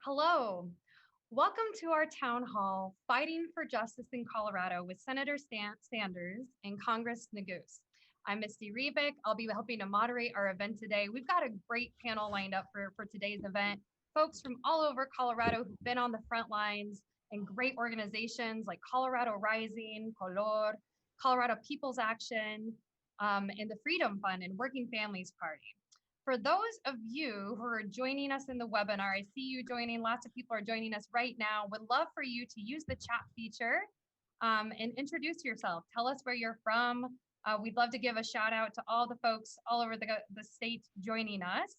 Hello. Welcome to our town hall, Fighting for Justice in Colorado with Senator Sanders and Congress Neguse. I'm Misty Rebick. I'll be helping to moderate our event today. We've got a great panel lined up for today's event. Folks from all over Colorado who've been on the front lines and great organizations like Colorado Rising, Colorado People's Action, and the Freedom Fund and Working Families Party. For those of you who are joining us in the webinar, I see you joining, lots of people are joining us right now. Would love for you to use the chat feature and introduce yourself. Tell us where you're from. We'd love to give a shout out to all the folks all over the state joining us.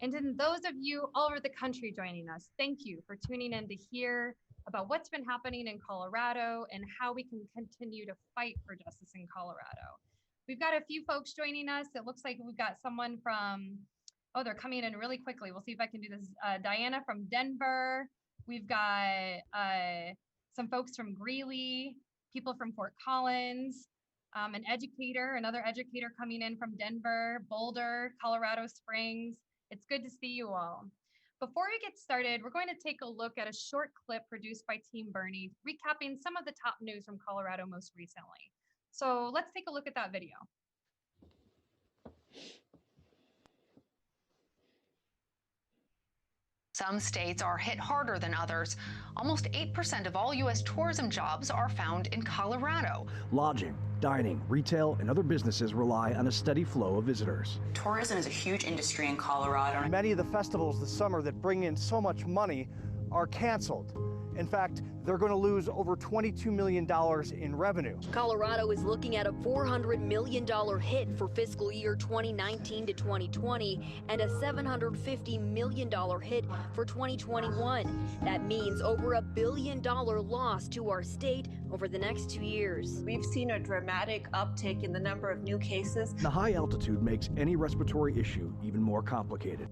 And then those of you all over the country joining us, thank you for tuning in to hear about what's been happening in Colorado and how we can continue to fight for justice in Colorado. We've got a few folks joining us. It looks like we've got someone from, oh, they're coming in really quickly. We'll see if I can do this. Diana from Denver. We've got some folks from Greeley, people from Fort Collins, another educator coming in from Denver, Boulder, Colorado Springs. It's good to see you all. Before we get started, we're going to take a look at a short clip produced by Team Bernie, recapping some of the top news from Colorado most recently. So let's take a look at that video. Some states are hit harder than others. Almost 8% of all U.S. tourism jobs are found in Colorado. Lodging, dining, retail, and other businesses rely on a steady flow of visitors. Tourism is a huge industry in Colorado. Many of the festivals this summer that bring in so much money are canceled. In fact, they're going to lose over $22 million in revenue. Colorado is looking at a $400 million hit for fiscal year 2019 to 2020 and a $750 million hit for 2021. That means over $1 billion loss to our state over the next 2 years. We've seen a dramatic uptick in the number of new cases. The high altitude makes any respiratory issue even more complicated.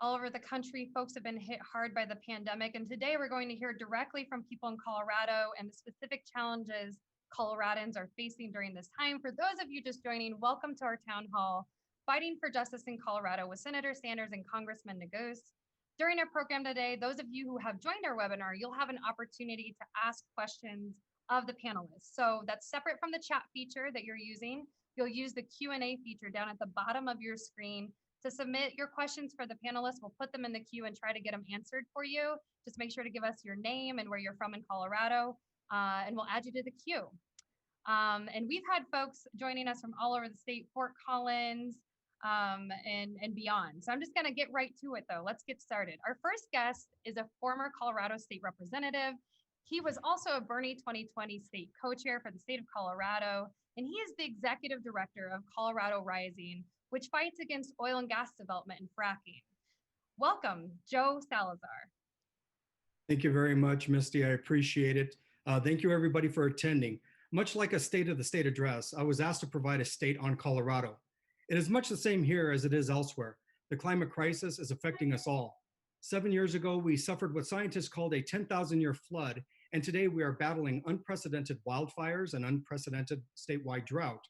All over the country, folks have been hit hard by the pandemic, and today we're going to hear directly from people in Colorado and the specific challenges Coloradans are facing during this time. For those of you just joining, welcome to our town hall, Fighting for Justice in Colorado with Senator Sanders and Congressman Neguse. During our program today, those of you who have joined our webinar, you'll have an opportunity to ask questions of the panelists. So that's separate from the chat feature that you're using. You'll use the Q&A feature down at the bottom of your screen to submit your questions for the panelists. We'll put them in the queue and try to get them answered for you. Just make sure to give us your name and where you're from in Colorado, and we'll add you to the queue. And we've had folks joining us from all over the state, Fort Collins, and beyond. So I'm just gonna get right to it though. Let's get started. Our first guest is a former Colorado state representative. He was also a Bernie 2020 state co-chair for the state of Colorado, and he is the executive director of Colorado Rising, which fights against oil and gas development and fracking. Welcome, Joe Salazar. Thank you very much, Misty. I appreciate it. Thank you, everybody, for attending. Much like a State of the State address, I was asked to provide a state on Colorado. It is much the same here as it is elsewhere. The climate crisis is affecting us all. 7 years ago, we suffered what scientists called a 10,000-year flood, and today we are battling unprecedented wildfires and unprecedented statewide drought.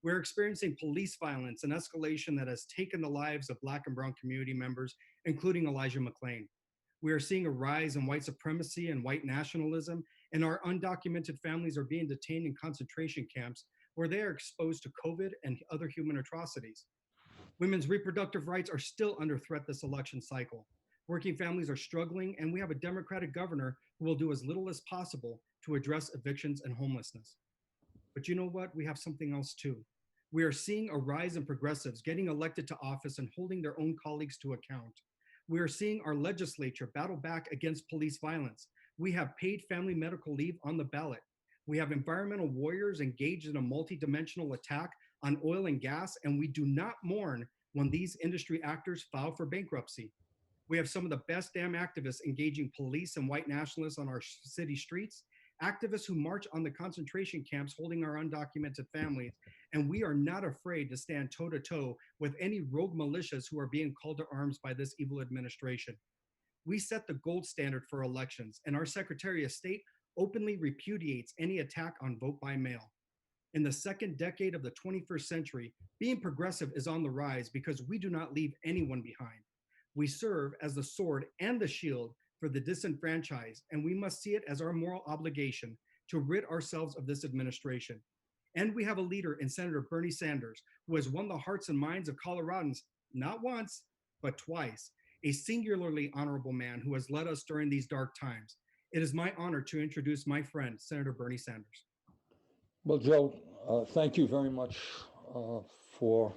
We're experiencing police violence and escalation that has taken the lives of Black and Brown community members, including Elijah McClain. We are seeing a rise in white supremacy and white nationalism, and our undocumented families are being detained in concentration camps where they are exposed to COVID and other human atrocities. Women's reproductive rights are still under threat this election cycle. Working families are struggling, and we have a Democratic governor who will do as little as possible to address evictions and homelessness. But you know what? We have something else too. We are seeing a rise in progressives getting elected to office and holding their own colleagues to account. We are seeing our legislature battle back against police violence. We have paid family medical leave on the ballot. We have environmental warriors engaged in a multi-dimensional attack on oil and gas, and we do not mourn when these industry actors file for bankruptcy. We have some of the best damn activists engaging police and white nationalists on our city streets, activists who march on the concentration camps holding our undocumented families, and we are not afraid to stand toe-to-toe with any rogue militias who are being called to arms by this evil administration. We set the gold standard for elections, and our Secretary of State openly repudiates any attack on vote by mail. In the second decade of the 21st century, being progressive is on the rise because we do not leave anyone behind. We serve as the sword and the shield for the disenfranchised, and we must see it as our moral obligation to rid ourselves of this administration. And we have a leader in Senator Bernie Sanders, who has won the hearts and minds of Coloradans, not once, but twice, a singularly honorable man who has led us during these dark times. It is my honor to introduce my friend, Senator Bernie Sanders. Well, Joe, thank you very much for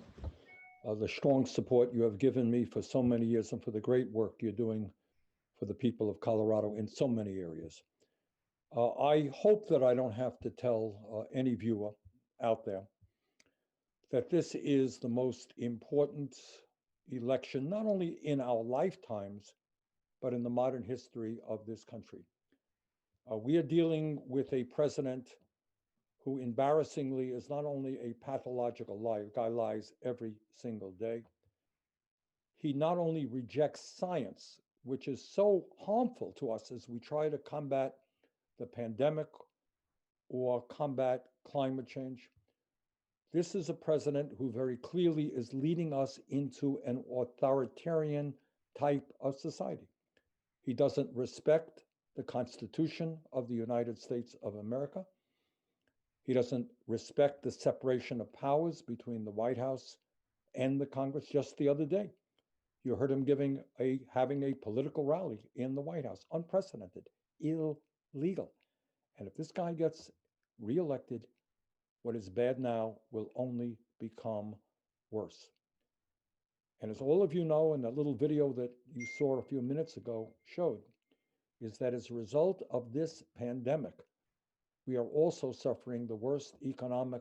the strong support you have given me for so many years and for the great work you're doing for the people of Colorado in so many areas. I hope that I don't have to tell any viewer out there that this is the most important election, not only in our lifetimes, but in the modern history of this country. We are dealing with a president who embarrassingly is not only a pathological liar, guy lies every single day. He not only rejects science, which is so harmful to us as we try to combat the pandemic or combat climate change. This is a president who very clearly is leading us into an authoritarian type of society. He doesn't respect the Constitution of the United States of America. He doesn't respect the separation of powers between the White House and the Congress. Just the other day, you heard him having a political rally in the White House, unprecedented, illegal. And if this guy gets reelected, what is bad now will only become worse. And as all of you know, and that little video that you saw a few minutes ago showed, is that as a result of this pandemic, we are also suffering the worst economic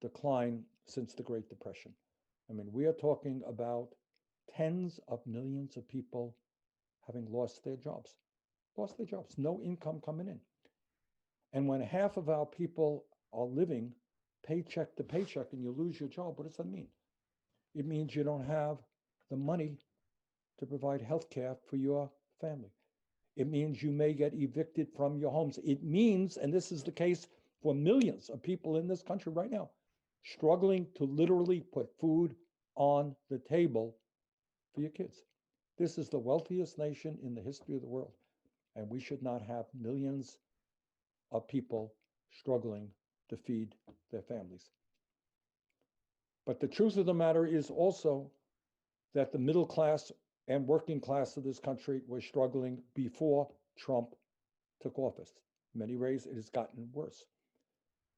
decline since the Great Depression. I mean, we are talking about tens of millions of people having lost their jobs, no income coming in. And when half of our people are living paycheck to paycheck and you lose your job, what does that mean? It means you don't have the money to provide health care for your family. It means you may get evicted from your homes. It means, and this is the case for millions of people in this country right now, struggling to literally put food on the table for your kids. This is the wealthiest nation in the history of the world, and we should not have millions of people struggling to feed their families. But the truth of the matter is also that the middle class and working class of this country was struggling before Trump took office. In many ways, it has gotten worse.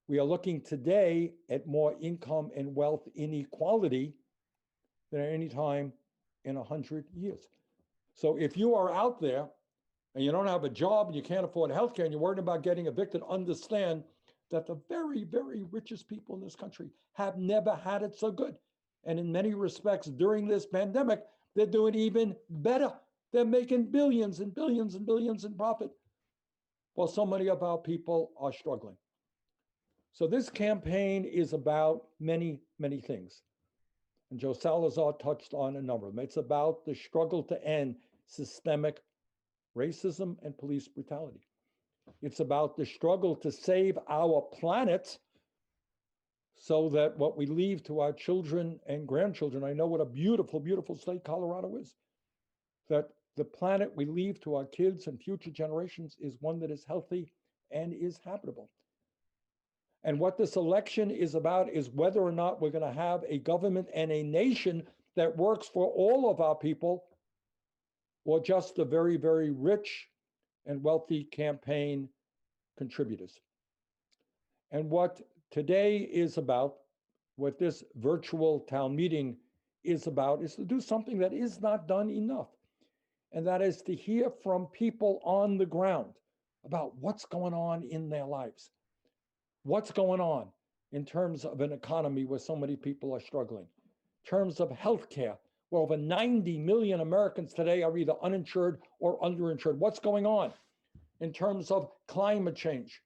We are looking today at more income and wealth inequality than at any time in 100 years. So if you are out there and you don't have a job and you can't afford healthcare and you're worried about getting evicted, understand that the very, very richest people in this country have never had it so good. And in many respects, during this pandemic, they're doing even better. They're making billions and billions and billions in profit, while so many of our people are struggling. So this campaign is about many, many things. And Joe Salazar touched on a number of them. It's about the struggle to end systemic racism and police brutality. It's about the struggle to save our planet so that what we leave to our children and grandchildren, I know what a beautiful, beautiful state Colorado is, that the planet we leave to our kids and future generations is one that is healthy and is habitable. And what this election is about is whether or not we're going to have a government and a nation that works for all of our people, or just the very, very rich and wealthy campaign contributors. And what today is about, what this virtual town meeting is about, is to do something that is not done enough. And that is to hear from people on the ground about what's going on in their lives. What's going on in terms of an economy where so many people are struggling? In terms of healthcare, where over 90 million Americans today are either uninsured or underinsured. What's going on in terms of climate change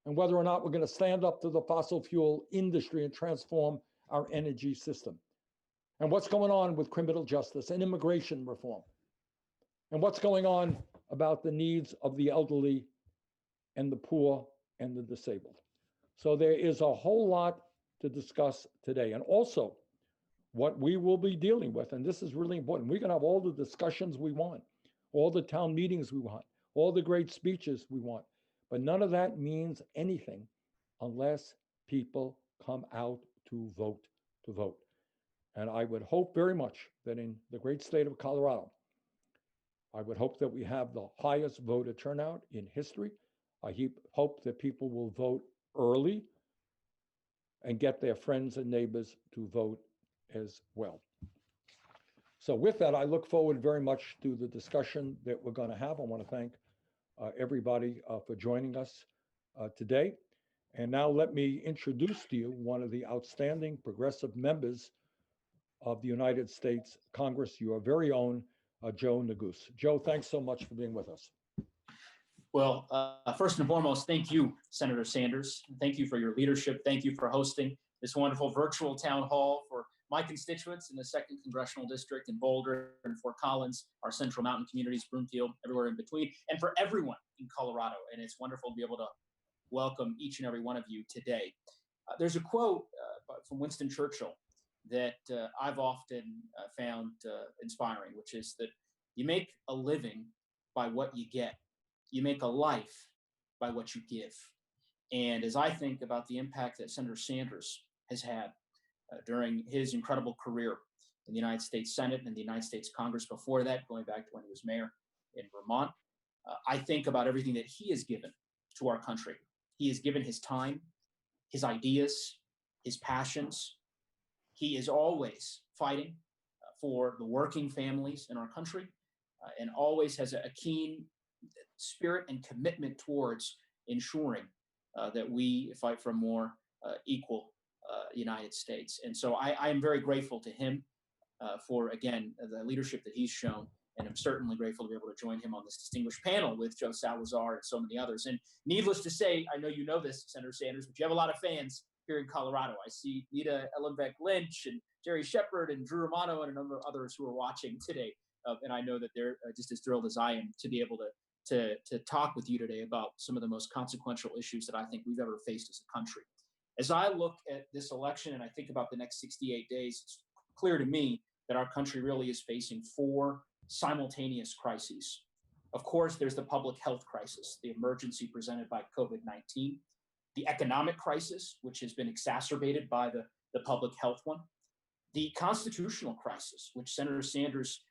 and whether or not we're going to stand up to the fossil fuel industry and transform our energy system? And what's going on with criminal justice and immigration reform? And what's going on about the needs of the elderly and the poor and the disabled? So there is a whole lot to discuss today. And also, what we will be dealing with, and this is really important. We can have all the discussions we want, all the town meetings we want, all the great speeches we want, but none of that means anything unless people come out to vote, to vote. And I would hope very much that in the great state of Colorado, I would hope that we have the highest voter turnout in history. I hope that people will vote early and get their friends and neighbors to vote as well. So with that, I look forward very much to the discussion that we're going to have. I want to thank everybody for joining us today. And now let me introduce to you one of the outstanding progressive members of the United States Congress, your very own Joe Neguse. Joe, thanks so much for being with us. Well, first and foremost, thank you, Senator Sanders. Thank you for your leadership. Thank you for hosting this wonderful virtual town hall for my constituents in the 2nd Congressional District in Boulder and Fort Collins, our Central Mountain communities, Broomfield, everywhere in between, and for everyone in Colorado. And it's wonderful to be able to welcome each and every one of you today. There's a quote from Winston Churchill that I've often found inspiring, which is that you make a living by what you get. You make a life by what you give. And as I think about the impact that Senator Sanders has had during his incredible career in the United States Senate and the United States Congress before that, going back to when he was mayor in Vermont, I think about everything that he has given to our country. He has given his time, his ideas, his passions. He is always fighting for the working families in our country and always has a keen spirit and commitment towards ensuring that we fight for a more equal United States. And so I am very grateful to him for, again, the leadership that he's shown. And I'm certainly grateful to be able to join him on this distinguished panel with Joe Salazar and so many others. And needless to say, I know you know this, Senator Sanders, but you have a lot of fans here in Colorado. I see Nita Ellenbeck Lynch and Jerry Shepard and Drew Romano and a number of others who are watching today. And I know that they're just as thrilled as I am to be able to talk with you today about some of the most consequential issues that I think we've ever faced as a country. As I look at this election and I think about the next 68 days, it's clear to me that our country really is facing 4 simultaneous crises. Of course, there's the public health crisis, the emergency presented by COVID-19, the economic crisis, which has been exacerbated by the public health one, the constitutional crisis, which Senator Sanders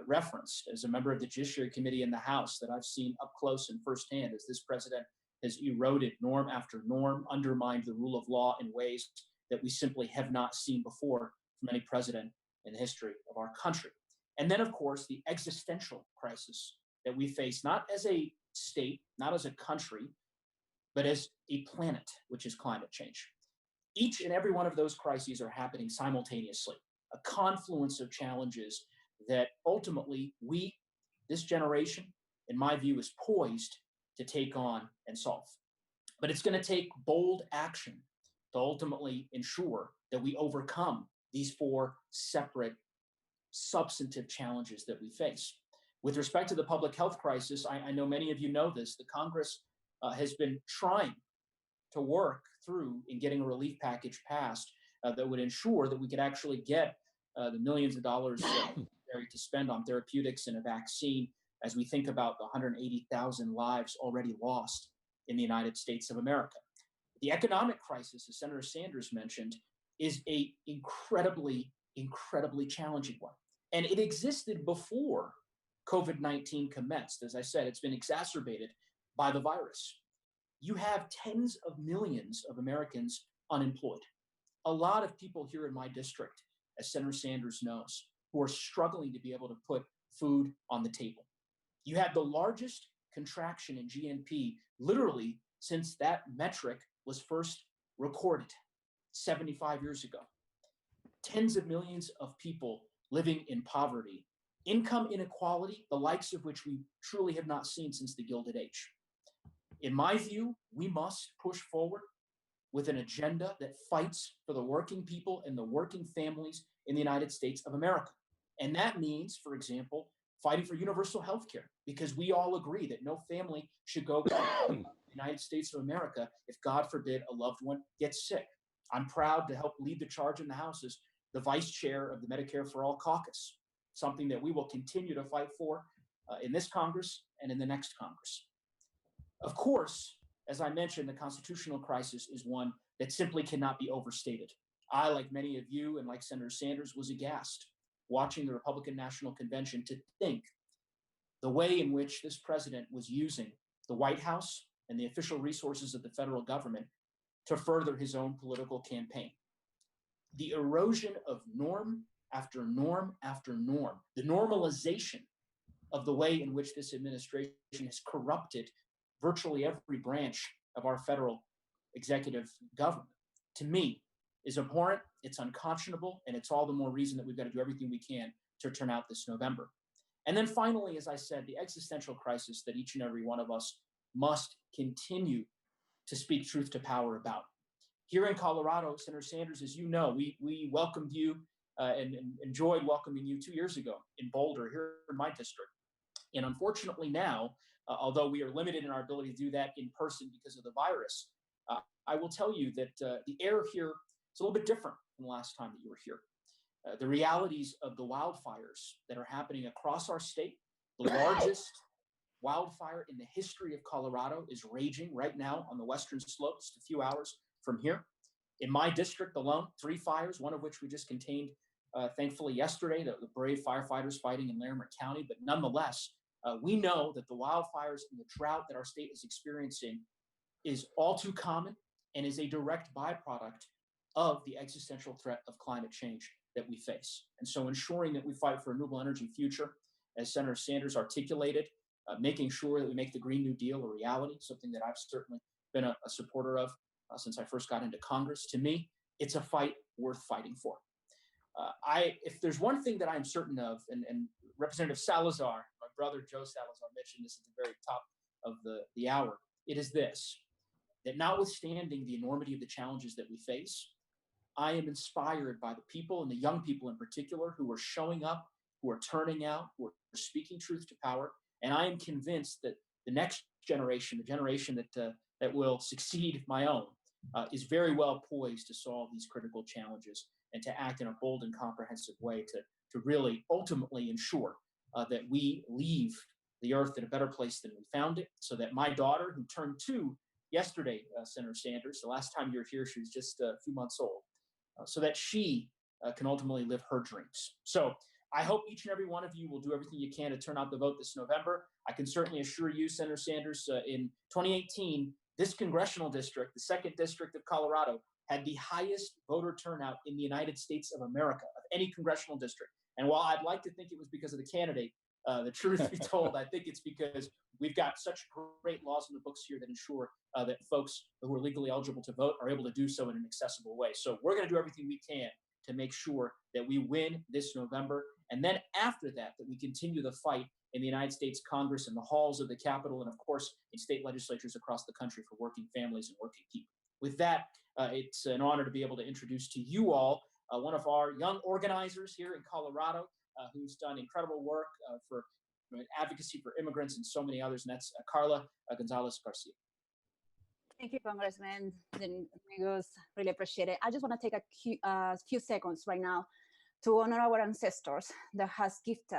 referenced as a member of the Judiciary Committee in the House that I've seen up close and firsthand as this president has eroded norm after norm, undermined the rule of law in ways that we simply have not seen before from any president in the history of our country. And then, of course, the existential crisis that we face, not as a state, not as a country, but as a planet, which is climate change. Each and every one of those crises are happening simultaneously, a confluence of challenges that ultimately we, this generation, in my view, is poised to take on and solve. But it's going to take bold action to ultimately ensure that we overcome these 4 separate substantive challenges that we face. With respect to the public health crisis, I know many of you know this, the Congress has been trying to work through in getting a relief package passed that would ensure that we could actually get the millions of dollars necessary to spend on therapeutics and a vaccine as we think about the 180,000 lives already lost in the United States of America. The economic crisis, as Senator Sanders mentioned, is a incredibly challenging one. And it existed before COVID-19 commenced. As I said, it's been exacerbated by the virus. You have tens of millions of Americans unemployed. A lot of people here in my district, as Senator Sanders knows, who are struggling to be able to put food on the table. You have the largest contraction in GNP literally since that metric was first recorded 75 years ago. Tens of millions of people living in poverty, income inequality, the likes of which we truly have not seen since the Gilded Age. In my view, we must push forward with an agenda that fights for the working people and the working families in the United States of America. And that means, for example, fighting for universal health care, because we all agree that no family should go to the United States of America if, God forbid, a loved one gets sick. I'm proud to help lead the charge in the House as the vice chair of the Medicare for All caucus, something that we will continue to fight for in this Congress and in the next Congress. Of course, as I mentioned, the constitutional crisis is one that simply cannot be overstated. I, like many of you and like Senator Sanders, was aghast watching the Republican National Convention to think the way in which this president was using the White House and the official resources of the federal government to further his own political campaign. The erosion of norm after norm after norm, the normalization of the way in which this administration has corrupted virtually every branch of our federal executive government, to me, is abhorrent, it's unconscionable, and it's all the more reason that we've got to do everything we can to turn out this November. And then finally, as I said, the existential crisis that each and every one of us must continue to speak truth to power about. Here in Colorado, Senator Sanders, as you know, we welcomed you and enjoyed welcoming you 2 years ago in Boulder, here in my district. And unfortunately now, although we are limited in our ability to do that in person because of the virus, I will tell you that the air here is a little bit different than the last time that you were here. The realities of the wildfires that are happening across our state, the largest wildfire in the history of Colorado is raging right now on the western slopes, just a few hours from here. In my district alone, 3 fires, one of which we just contained, thankfully, yesterday, the brave firefighters fighting in Larimer County. But nonetheless, we know that the wildfires and the drought that our state is experiencing is all too common and is a direct byproduct of the existential threat of climate change that we face. And so ensuring that we fight for a renewable energy future, as Senator Sanders articulated, making sure that we make the Green New Deal a reality, something that I've certainly been a supporter of since I first got into Congress. To me, it's a fight worth fighting for. If there's one thing that I'm certain of, and Representative Salazar, my brother Joe Salazar, mentioned this at the very top of the hour, it is this, that notwithstanding the enormity of the challenges that we face, I am inspired by the people, and the young people in particular, who are showing up, who are turning out, who are speaking truth to power. And I am convinced that the next generation, the generation that will succeed my own, is very well poised to solve these critical challenges and to act in a bold and comprehensive way to really ultimately ensure that we leave the earth in a better place than we found it, so that my daughter, who turned 2 yesterday, Senator Sanders, the last time you were here, she was just a few months old, so that she can ultimately live her dreams. So I hope each and every one of you will do everything you can to turn out the vote this November. I can certainly assure you, Senator Sanders, in 2018, this congressional district, the 2nd District of Colorado, had the highest voter turnout in the United States of America, of any congressional district. And while I'd like to think it was because of the candidate, the truth be told, I think it's because we've got such great laws in the books here that ensure that folks who are legally eligible to vote are able to do so in an accessible way. So we're going to do everything we can to make sure that we win this November. And then after that, that we continue the fight in the United States Congress, in the halls of the Capitol, and of course, in state legislatures across the country for working families and working people. With that, it's an honor to be able to introduce to you all one of our young organizers here in Colorado, who's done incredible work for advocacy for immigrants and so many others, and that's Carla Gonzalez Garcia. Thank you, Congressman Neguse. Really appreciate it. I just want to take a few seconds right now to honor our ancestors that has gifted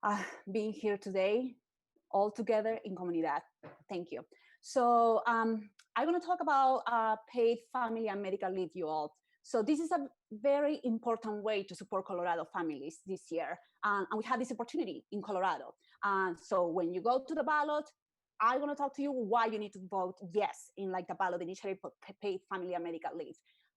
us being here today, all together in comunidad. Thank you. So I'm going to talk about paid family and medical leave, you all. So this is a very important way to support Colorado families this year. And we have this opportunity in Colorado. So when you go to the ballot, I want to talk to you why you need to vote yes in like the ballot initiative for paid family and medical leave.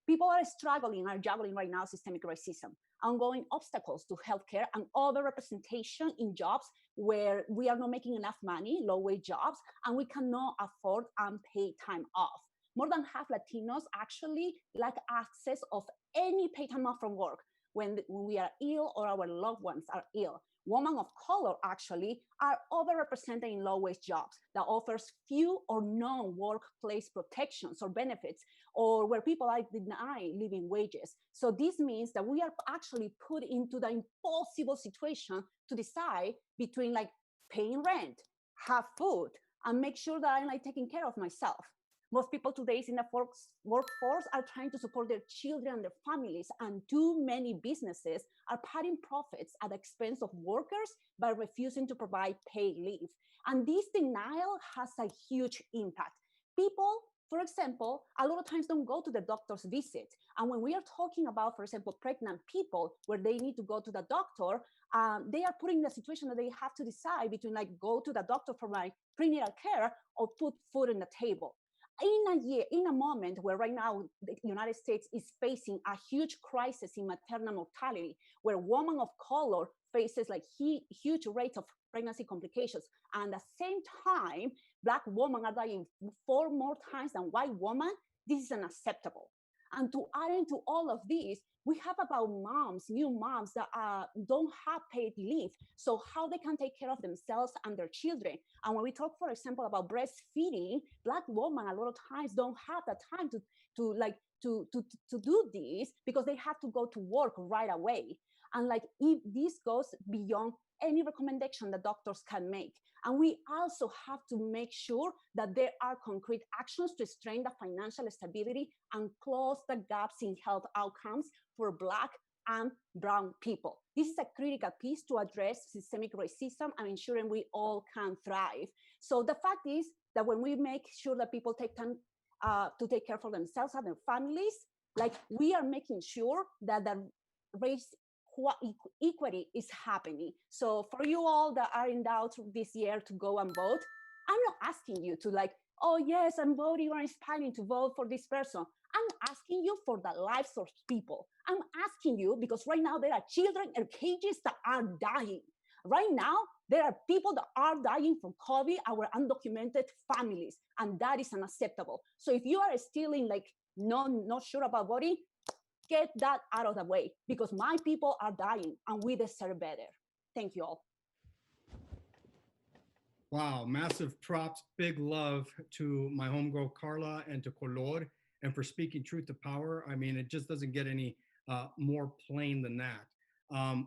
People are struggling, are juggling right now systemic racism, ongoing obstacles to healthcare, and overrepresentation in jobs where we are not making enough money, low-wage jobs, and we cannot afford unpaid time off. More than half Latinos actually lack access of any paid time off from work when we are ill or our loved ones are ill. Women of color actually are overrepresented in low-wage jobs that offers few or no workplace protections or benefits, or where people are denied living wages. So this means that we are actually put into the impossible situation to decide between like paying rent, have food, and make sure that I'm like taking care of myself. Most people today in the workforce are trying to support their children and their families, and too many businesses are padding profits at the expense of workers by refusing to provide paid leave. And this denial has a huge impact. People, for example, a lot of times don't go to the doctor's visit. And when we are talking about, for example, pregnant people where they need to go to the doctor, they are put in the situation that they have to decide between like go to the doctor for my prenatal care or put food on the table. In a moment where right now the United States is facing a huge crisis in maternal mortality, where women of color faces like huge rates of pregnancy complications, and at the same time, Black women are dying 4 more times than white women, this is unacceptable. And to add into all of this, we have about new moms that don't have paid leave. So how they can take care of themselves and their children. And when we talk, for example, about breastfeeding, Black women a lot of times don't have the time to do this because they have to go to work right away. And like if this goes beyond any recommendation that doctors can make. And we also have to make sure that there are concrete actions to strengthen the financial stability and close the gaps in health outcomes for Black and Brown people. This is a critical piece to address systemic racism and ensuring we all can thrive. So the fact is that when we make sure that people take time to take care for themselves and their families, like we are making sure that the race equity is happening. So for you all that are in doubt this year to go and vote, I'm not asking you to like, oh yes, I'm voting or inspiring to vote for this person. I'm asking you for the lives of people. I'm asking you because right now there are children in cages that are dying. Right now, there are people that are dying from COVID, our undocumented families, and that is unacceptable. So if you are still in like not sure about voting, get that out of the way because my people are dying and we deserve better. Thank you all. Wow, massive props, big love to my homegirl Carla and to Color, and for speaking truth to power. I mean, it just doesn't get any more plain than that.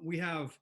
We have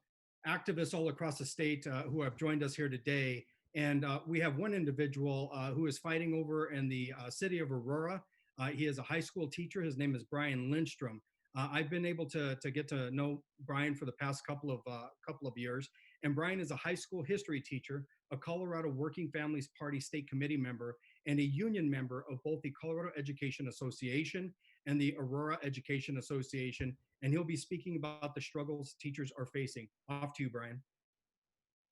activists all across the state who have joined us here today, and we have one individual who is fighting over in the city of Aurora. He is a high school teacher. His name is Brian Lindstrom. I've been able to get to know Brian for the past couple of years, and Brian is a high school history teacher, a Colorado Working Families Party state committee member, and a union member of both the Colorado Education Association and the Aurora Education Association, and he'll be speaking about the struggles teachers are facing. Off to you, Brian.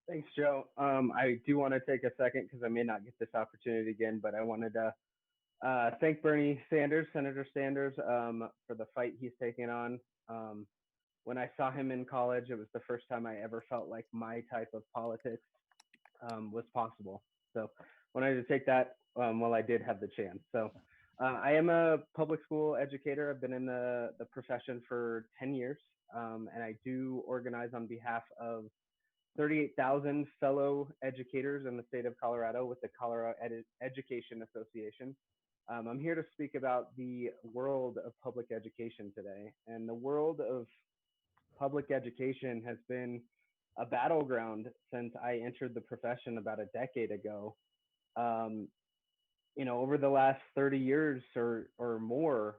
Thanks, Joe. I do want to take a second because I may not get this opportunity again, but I wanted to thank Bernie Sanders, Senator Sanders, for the fight he's taking on. When I saw him in college, it was the first time I ever felt like my type of politics was possible. So wanted to take that while I did have the chance. So I am a public school educator. I've been in the profession for 10 years, and I do organize on behalf of 38,000 fellow educators in the state of Colorado with the Colorado Education Association. I'm here to speak about the world of public education today. And the world of public education has been a battleground since I entered the profession about a decade ago. You know, over the last 30 years or more,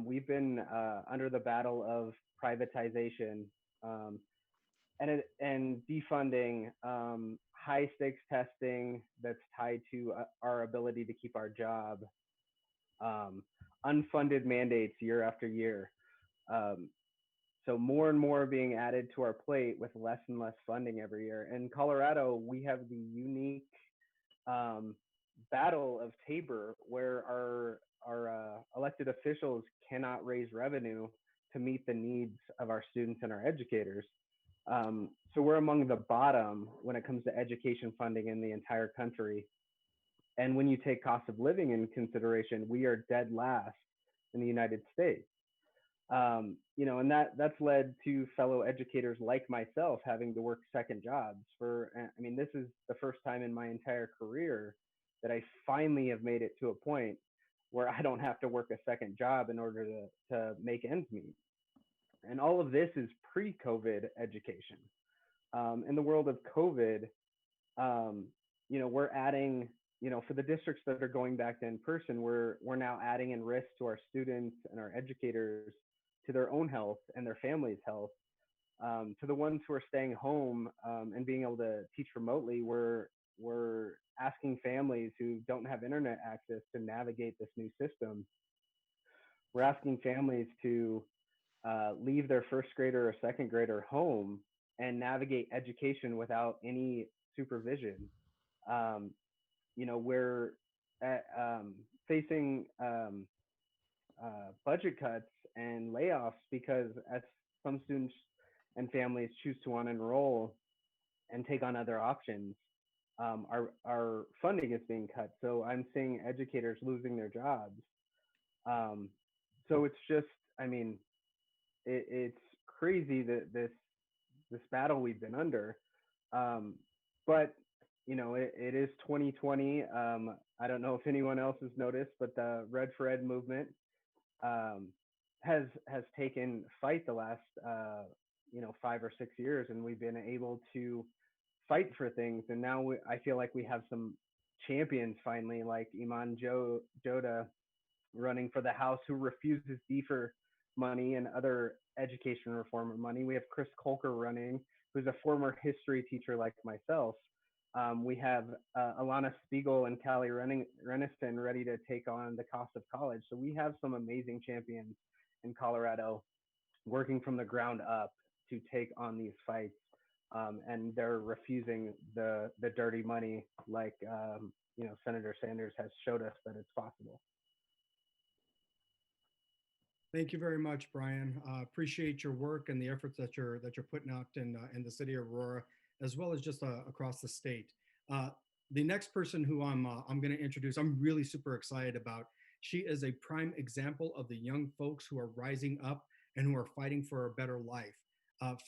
we've been under the battle of privatization and defunding, high stakes testing that's tied to our ability to keep our job, unfunded mandates year after year. So more and more being added to our plate with less and less funding every year. In Colorado, we have the unique battle of Tabor, where our elected officials cannot raise revenue to meet the needs of our students and our educators. So we're among the bottom when it comes to education funding in the entire country. And when you take cost of living in consideration, we are dead last in the United States. You know, and that's led to fellow educators like myself having to work second jobs for, I mean, this is the first time in my entire career that I finally have made it to a point where I don't have to work a second job in order to make ends meet. And all of this is pre-COVID education. In the world of COVID, you know, we're adding, for the districts that are going back to in person, we're now adding in risk to our students and our educators, to their own health and their families' health. To the ones who are staying home and being able to teach remotely, we're asking families who don't have internet access to navigate this new system. We're asking families to leave their first grader or second grader home and navigate education without any supervision. We're facing budget cuts and layoffs because as some students and families choose to unenroll and take on other options, our funding is being cut. So I'm seeing educators losing their jobs. So it's just, it's crazy that this battle we've been under. But it is 2020. I don't know if anyone else has noticed, but the Red for Ed movement has taken fight the last 5 or 6 years, and we've been able to fight for things. And now I feel like we have some champions finally, like Iman Joda running for the House, who refuses DFER money and other education reform money. We have Chris Kolker running, who's a former history teacher like myself. We have Alana Spiegel and Callie Renniston ready to take on the cost of college. So we have some amazing champions in Colorado working from the ground up to take on these fights. And they're refusing the dirty money, like Senator Sanders has showed us that it's possible. Thank you very much, Brian. Appreciate your work and the efforts that you're putting out in the city of Aurora, as well as just across the state. The next person who I'm going to introduce, I'm really super excited about. She is a prime example of the young folks who are rising up and who are fighting for a better life.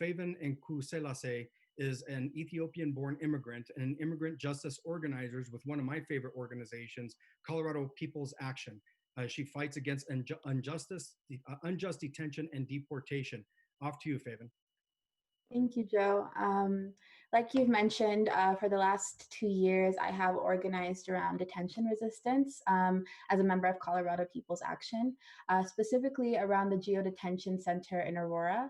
Faven Nkuselase is an Ethiopian-born immigrant and an immigrant justice organizer with one of my favorite organizations, Colorado People's Action. She fights against unjust detention and deportation. Off to you, Faven. Thank you, Joe. Like you've mentioned, for the last 2 years, I have organized around detention resistance as a member of Colorado People's Action, specifically around the Geo Detention Center in Aurora,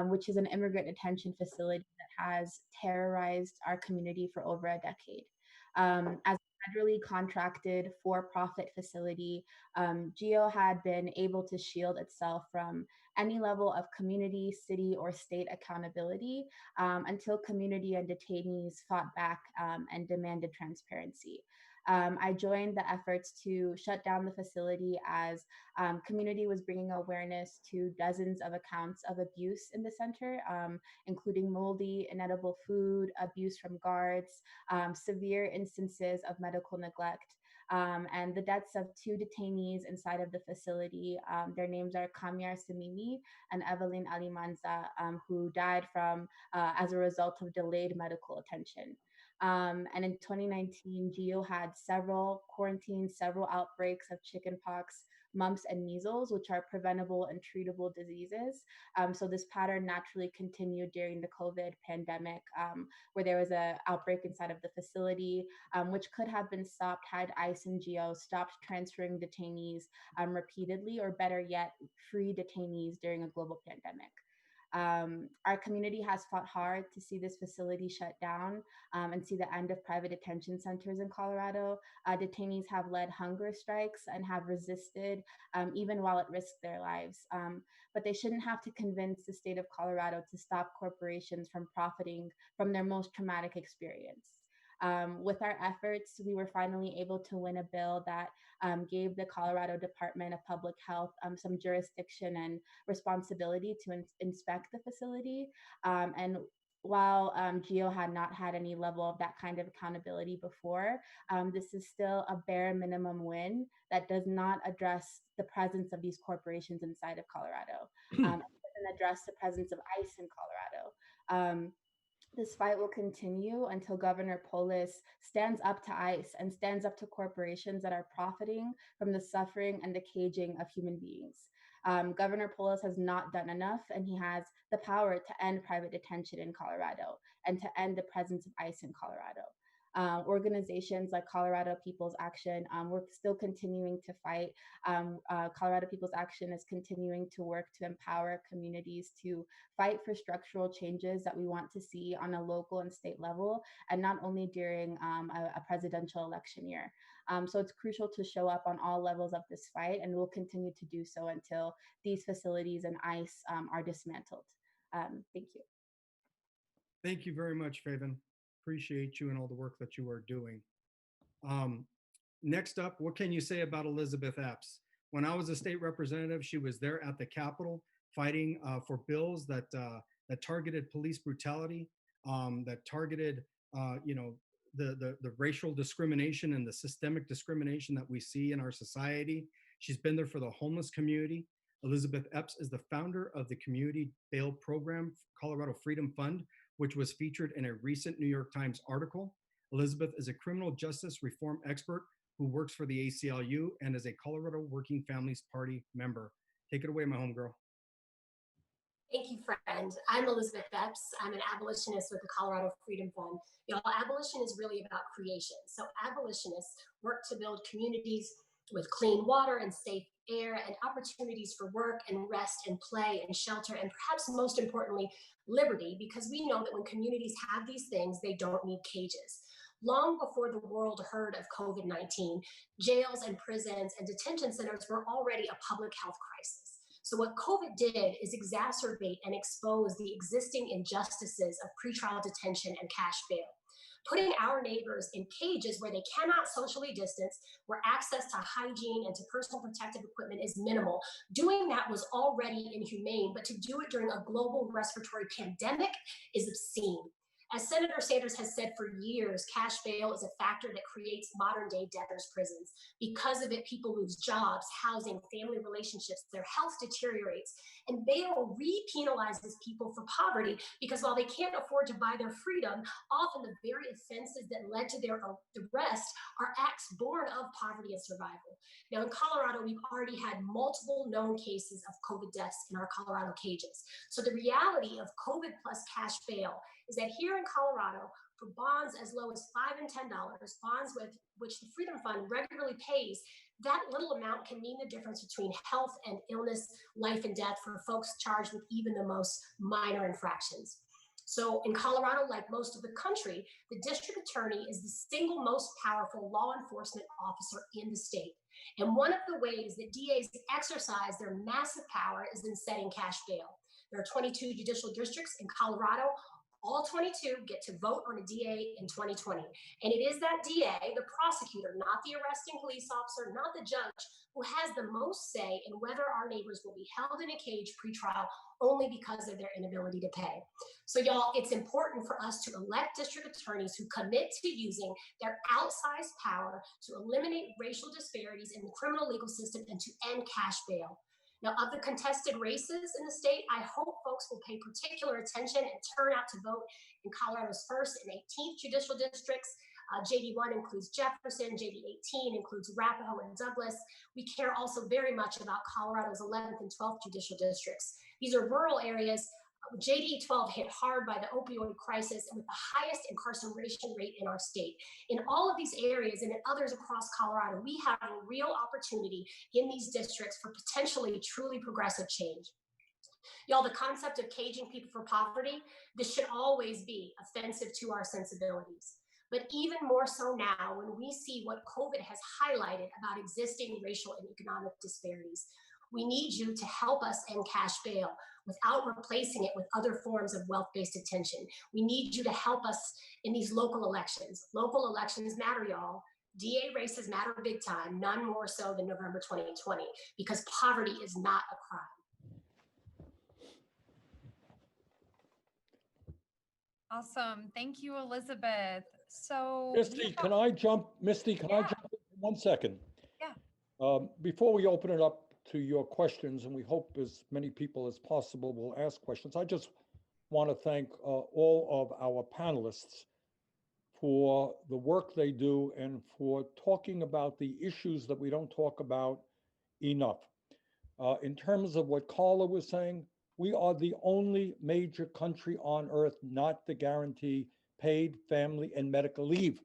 which is an immigrant detention facility that has terrorized our community for over a decade. As a federally contracted for-profit facility, GEO had been able to shield itself from any level of community, city, or state accountability until community and detainees fought back and demanded transparency. I joined the efforts to shut down the facility as community was bringing awareness to dozens of accounts of abuse in the center, including moldy, inedible food, abuse from guards, severe instances of medical neglect, and the deaths of 2 detainees inside of the facility. Their names are Kamiar Samimi and Evelyn Alimanza, who died from as a result of delayed medical attention. And in 2019, GEO had several quarantines, several outbreaks of chickenpox, mumps, and measles, which are preventable and treatable diseases. So this pattern naturally continued during the COVID pandemic, where there was an outbreak inside of the facility, which could have been stopped had ICE and GEO stopped transferring detainees repeatedly, or better yet, free detainees during a global pandemic. Our community has fought hard to see this facility shut down and see the end of private detention centers in Colorado. Detainees have led hunger strikes and have resisted even while at risk their lives. But they shouldn't have to convince the state of Colorado to stop corporations from profiting from their most traumatic experience. With our efforts, we were finally able to win a bill that gave the Colorado Department of Public Health some jurisdiction and responsibility to inspect the facility. And while GEO had not had any level of that kind of accountability before, this is still a bare minimum win that does not address the presence of these corporations inside of Colorado. It doesn't address the presence of ICE in Colorado. This fight will continue until Governor Polis stands up to ICE and stands up to corporations that are profiting from the suffering and the caging of human beings. Governor Polis has not done enough, and he has the power to end private detention in Colorado and to end the presence of ICE in Colorado. Organizations like Colorado People's Action, we're still continuing to fight. Colorado People's Action is continuing to work to empower communities to fight for structural changes that we want to see on a local and state level, and not only during a presidential election year. So it's crucial to show up on all levels of this fight, and we'll continue to do so until these facilities and ICE are dismantled. Thank you. Thank you very much, Faven. Appreciate you and all the work that you are doing. Next up, what can you say about Elizabeth Epps? When I was a state representative, she was there at the Capitol fighting for bills that targeted police brutality, that targeted the racial discrimination and the systemic discrimination that we see in our society. She's been there for the homeless community. Elizabeth Epps is the founder of the Community Bail Program, Colorado Freedom Fund, which was featured in a recent New York Times article. Elizabeth is a criminal justice reform expert who works for the ACLU and is a Colorado Working Families Party member. Take it away, my homegirl. Thank you, friend. I'm Elizabeth Bepps. I'm an abolitionist with the Colorado Freedom Fund. Abolition is really about creation. So abolitionists work to build communities with clean water and safe air and opportunities for work and rest and play and shelter, and perhaps most importantly, liberty, because we know that when communities have these things, they don't need cages. Long before the world heard of COVID-19, jails and prisons and detention centers were already a public health crisis. So what COVID did is exacerbate and expose the existing injustices of pretrial detention and cash bail, putting our neighbors in cages where they cannot socially distance, where access to hygiene and to personal protective equipment is minimal. Doing that was already inhumane, but to do it during a global respiratory pandemic is obscene. As Senator Sanders has said for years, cash bail is a factor that creates modern-day debtors' prisons. Because of it, people lose jobs, housing, family relationships, their health deteriorates, and bail re-penalizes people for poverty because while they can't afford to buy their freedom, often the very offenses that led to their arrest are acts born of poverty and survival. Now, in Colorado, we've already had multiple known cases of COVID deaths in our Colorado cages. So the reality of COVID plus cash bail is that here in Colorado, for bonds as low as $5 and $10, bonds with which the Freedom Fund regularly pays, that little amount can mean the difference between health and illness, life and death for folks charged with even the most minor infractions. So in Colorado, like most of the country, the district attorney is the single most powerful law enforcement officer in the state. And one of the ways that DAs exercise their massive power is in setting cash bail. There are 22 judicial districts in Colorado. All 22 get to vote on a DA in 2020. And it is that DA, the prosecutor, not the arresting police officer, not the judge, who has the most say in whether our neighbors will be held in a cage pretrial only because of their inability to pay. So y'all, it's important for us to elect district attorneys who commit to using their outsized power to eliminate racial disparities in the criminal legal system and to end cash bail. Now, of the contested races in the state, I hope folks will pay particular attention and turn out to vote in Colorado's 1st and 18th judicial districts. JD1 includes Jefferson, JD18 includes Arapahoe and Douglas. We care also very much about Colorado's 11th and 12th judicial districts. These are rural areas. JD12 hit hard by the opioid crisis and with the highest incarceration rate in our state. In all of these areas and in others across Colorado, we have a real opportunity in these districts for potentially truly progressive change. Y'all, the concept of caging people for poverty, this should always be offensive to our sensibilities. But even more so now when we see what COVID has highlighted about existing racial and economic disparities. We need you to help us end cash bail without replacing it with other forms of wealth-based detention. We need you to help us in these local elections. Local elections matter, y'all. DA races matter big time, none more so than November 2020, because poverty is not a crime. Awesome. Thank you, Elizabeth. So Misty, can I jump? Misty, can I jump in for 1 second? Yeah. Before we open it up to your questions, and we hope as many people as possible will ask questions, I just want to thank all of our panelists for the work they do and for talking about the issues that we don't talk about enough. In terms of what Carla was saying, we are the only major country on earth not to guarantee paid family and medical leave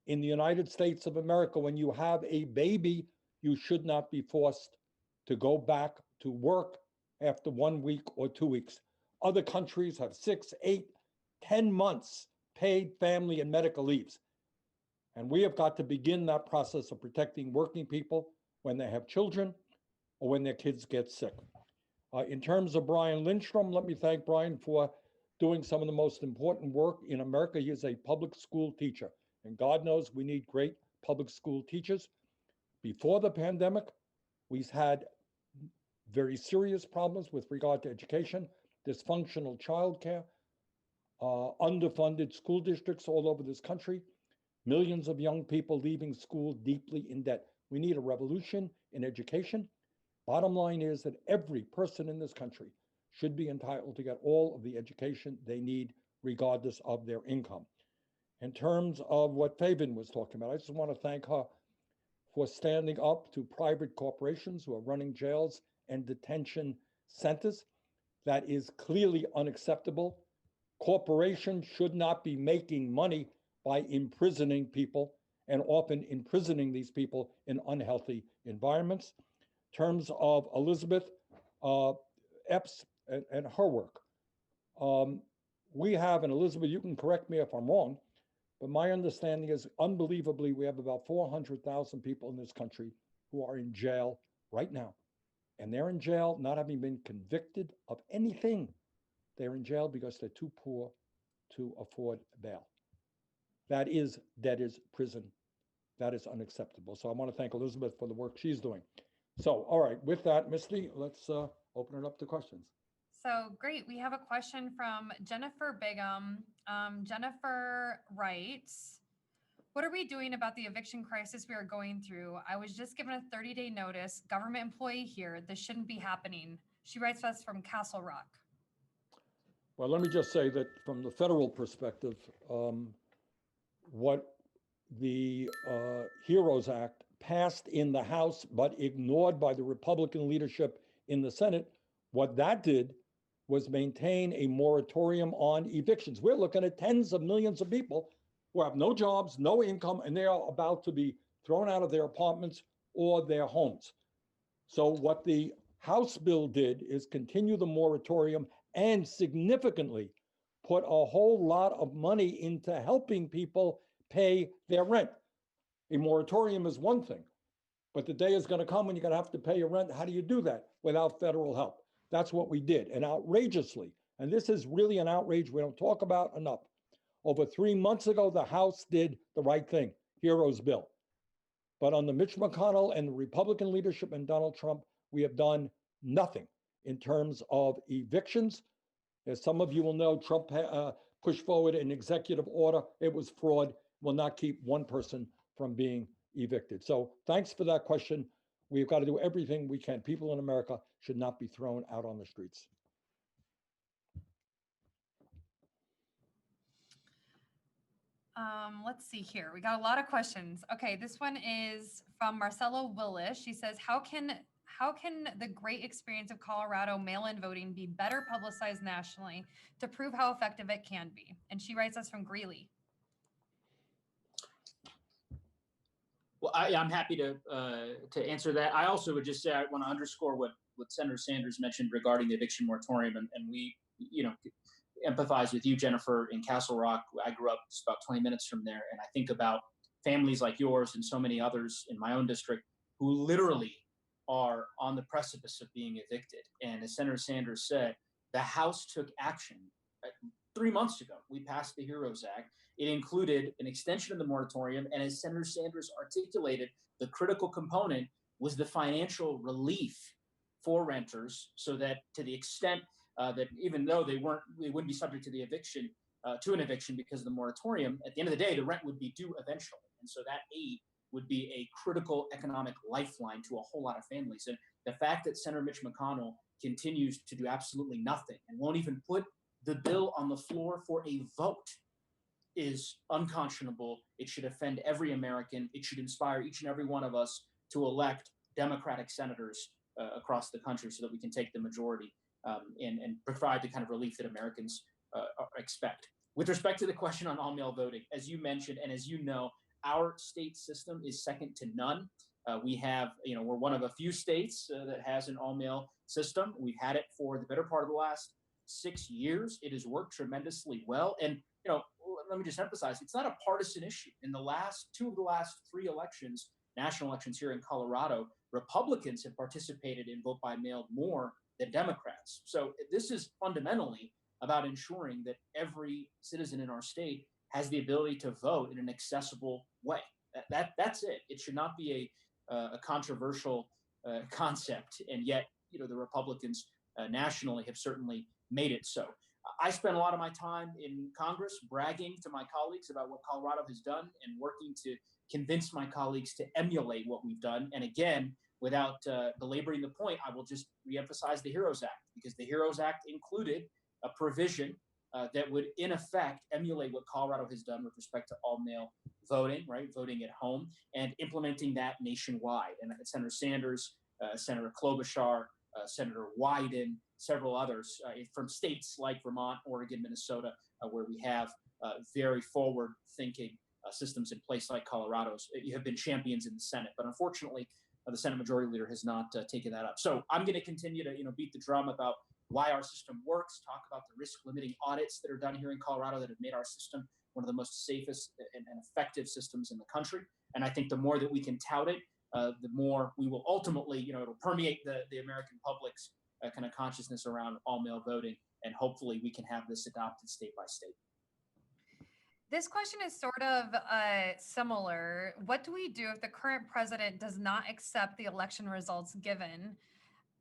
In the United States of America, when you have a baby, you should not be forced to go back to work after 1 week or 2 weeks. Other countries have 6, 8, 10 months paid family and medical leaves. And we have got to begin that process of protecting working people when they have children or when their kids get sick. In terms of Brian Lindstrom, let me thank Brian for doing some of the most important work in America. He is a public school teacher, and God knows we need great public school teachers. Before the pandemic, we've had very serious problems with regard to education, dysfunctional childcare, underfunded school districts all over this country, millions of young people leaving school deeply in debt. We need a revolution in education. Bottom line is that every person in this country should be entitled to get all of the education they need, regardless of their income. In terms of what Fabian was talking about, I just want to thank her for standing up to private corporations who are running jails and detention centers. That is clearly unacceptable. Corporations should not be making money by imprisoning people, and often imprisoning these people in unhealthy environments. In terms of Elizabeth Bepps and her work, we have, and Elizabeth, you can correct me if I'm wrong, but my understanding is, unbelievably, we have about 400,000 people in this country who are in jail right now. And they're in jail not having been convicted of anything. They're in jail because they're too poor to afford bail. That is prison. That is unacceptable. So I want to thank Elizabeth for the work she's doing. So, all right, with that, Misty, let's open it up to questions. So great. We have a question from Jennifer Bigham. Jennifer writes, what are we doing about the eviction crisis we are going through? I was just given a 30-day notice, government employee here. This shouldn't be happening. She writes to us from Castle Rock. Well, let me just say that from the federal perspective, what the HEROES Act passed in the House but ignored by the Republican leadership in the Senate, what that did was maintain a moratorium on evictions. We're looking at tens of millions of people who have no jobs, no income, and they are about to be thrown out of their apartments or their homes. So what the House bill did is continue the moratorium and significantly put a whole lot of money into helping people pay their rent. A moratorium is one thing, but the day is going to come when you're going to have to pay your rent. How do you do that without federal help? That's what we did. And outrageously, and this is really an outrage we don't talk about enough, over 3 months ago, the House did the right thing, HEROES bill. But under Mitch McConnell and the Republican leadership and Donald Trump, we have done nothing in terms of evictions. As some of you will know, Trump pushed forward an executive order. It was fraud, will not keep one person from being evicted. So thanks for that question. We've got to do everything we can. People in America should not be thrown out on the streets. Let's see here. We got a lot of questions. Okay, this one is from Marcella Willis. She says, how can the great experience of Colorado mail-in voting be better publicized nationally to prove how effective it can be? And she writes us from Greeley. Well, I'm happy to answer that. I also would just say I want to underscore what Senator Sanders mentioned regarding the eviction moratorium, and we, empathize with you, Jennifer, in Castle Rock. I grew up just about 20 minutes from there, and I think about families like yours and so many others in my own district who literally are on the precipice of being evicted. And as Senator Sanders said, the House took action 3 months ago. We passed the HEROES Act. It included an extension of the moratorium, and as Senator Sanders articulated, the critical component was the financial relief for renters, so that to the extent that even though they wouldn't be subject to the eviction, to an eviction because of the moratorium, at the end of the day, the rent would be due eventually. And so that aid would be a critical economic lifeline to a whole lot of families. And the fact that Senator Mitch McConnell continues to do absolutely nothing and won't even put the bill on the floor for a vote is unconscionable. It should offend every American. It should inspire each and every one of us to elect Democratic senators across the country so that we can take the majority and provide the kind of relief that Americans expect. With respect to the question on all-mail voting, as you mentioned, and as you know, our state system is second to none. We have, we're one of a few states that has an all-mail system. We've had it for the better part of the last 6 years. It has worked tremendously well. And, let me just emphasize, it's not a partisan issue. In the last two of the last three elections, national elections here in Colorado, Republicans have participated in vote by mail more than Democrats. So this is fundamentally about ensuring that every citizen in our state has the ability to vote in an accessible way. That's it. It should not be a controversial concept, and yet the Republicans nationally have certainly made it so. I spend a lot of my time in Congress bragging to my colleagues about what Colorado has done and working to convince my colleagues to emulate what we've done. And again, without belaboring the point, I will just reemphasize the HEROES Act, because the HEROES Act included a provision that would, in effect, emulate what Colorado has done with respect to all-mail voting, right, voting at home, and implementing that nationwide. And Senator Sanders, Senator Klobuchar, Senator Wyden, several others from states like Vermont, Oregon, Minnesota, where we have very forward-thinking systems in place like Colorado's. You have been champions in the Senate, but unfortunately, the Senate Majority Leader has not taken that up. So I'm going to continue to beat the drum about why our system works, talk about the risk-limiting audits that are done here in Colorado that have made our system one of the most safest and effective systems in the country. And I think the more that we can tout it, the more we will ultimately, it'll permeate the American public's kind of consciousness around all-mail voting, and hopefully we can have this adopted state by state. This question is sort of similar. What do we do if the current president does not accept the election results given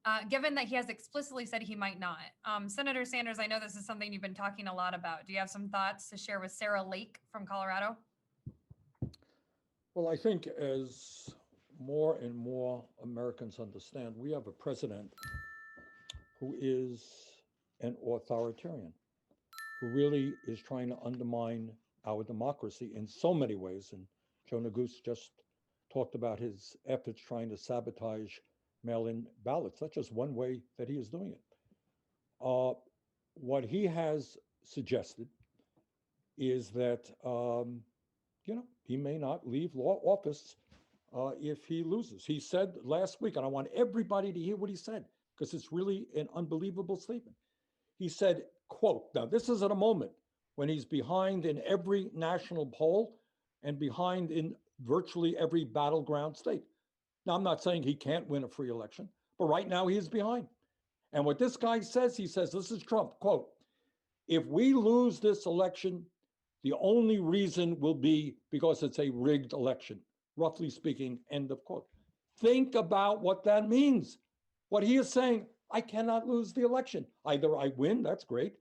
that he has explicitly said he might not? Senator Sanders, I know this is something you've been talking a lot about. Do you have some thoughts to share with Sarah Lake from Colorado? Well, I think as more and more Americans understand, we have a president who is an authoritarian, who really is trying to undermine our democracy in so many ways. And Joe Neguse just talked about his efforts trying to sabotage mail-in ballots. That's just one way that he is doing it. What he has suggested is that, he may not leave office if he loses. He said last week, and I want everybody to hear what he said, because it's really an unbelievable statement. He said, quote, now this is at a moment when he's behind in every national poll and behind in virtually every battleground state. Now, I'm not saying he can't win a free election, but right now he is behind. And what this guy says, he says, this is Trump, quote, if we lose this election, the only reason will be because it's a rigged election, roughly speaking, end of quote. Think about what that means. What he is saying, I cannot lose the election. Either I win, that's great,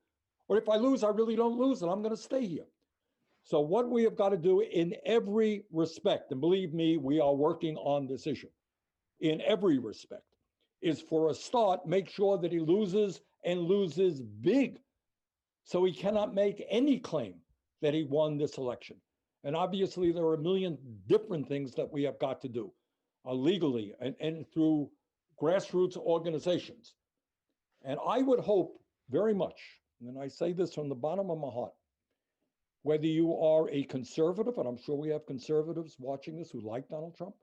or if I lose, I really don't lose, and I'm going to stay here. So what we have got to do in every respect, and believe me, we are working on this issue, in every respect, is for a start, make sure that he loses and loses big, so he cannot make any claim that he won this election. And obviously, there are a million different things that we have got to do legally and through grassroots organizations. And I would hope very much, and I say this from the bottom of my heart, whether you are a conservative, and I'm sure we have conservatives watching this who like Donald Trump,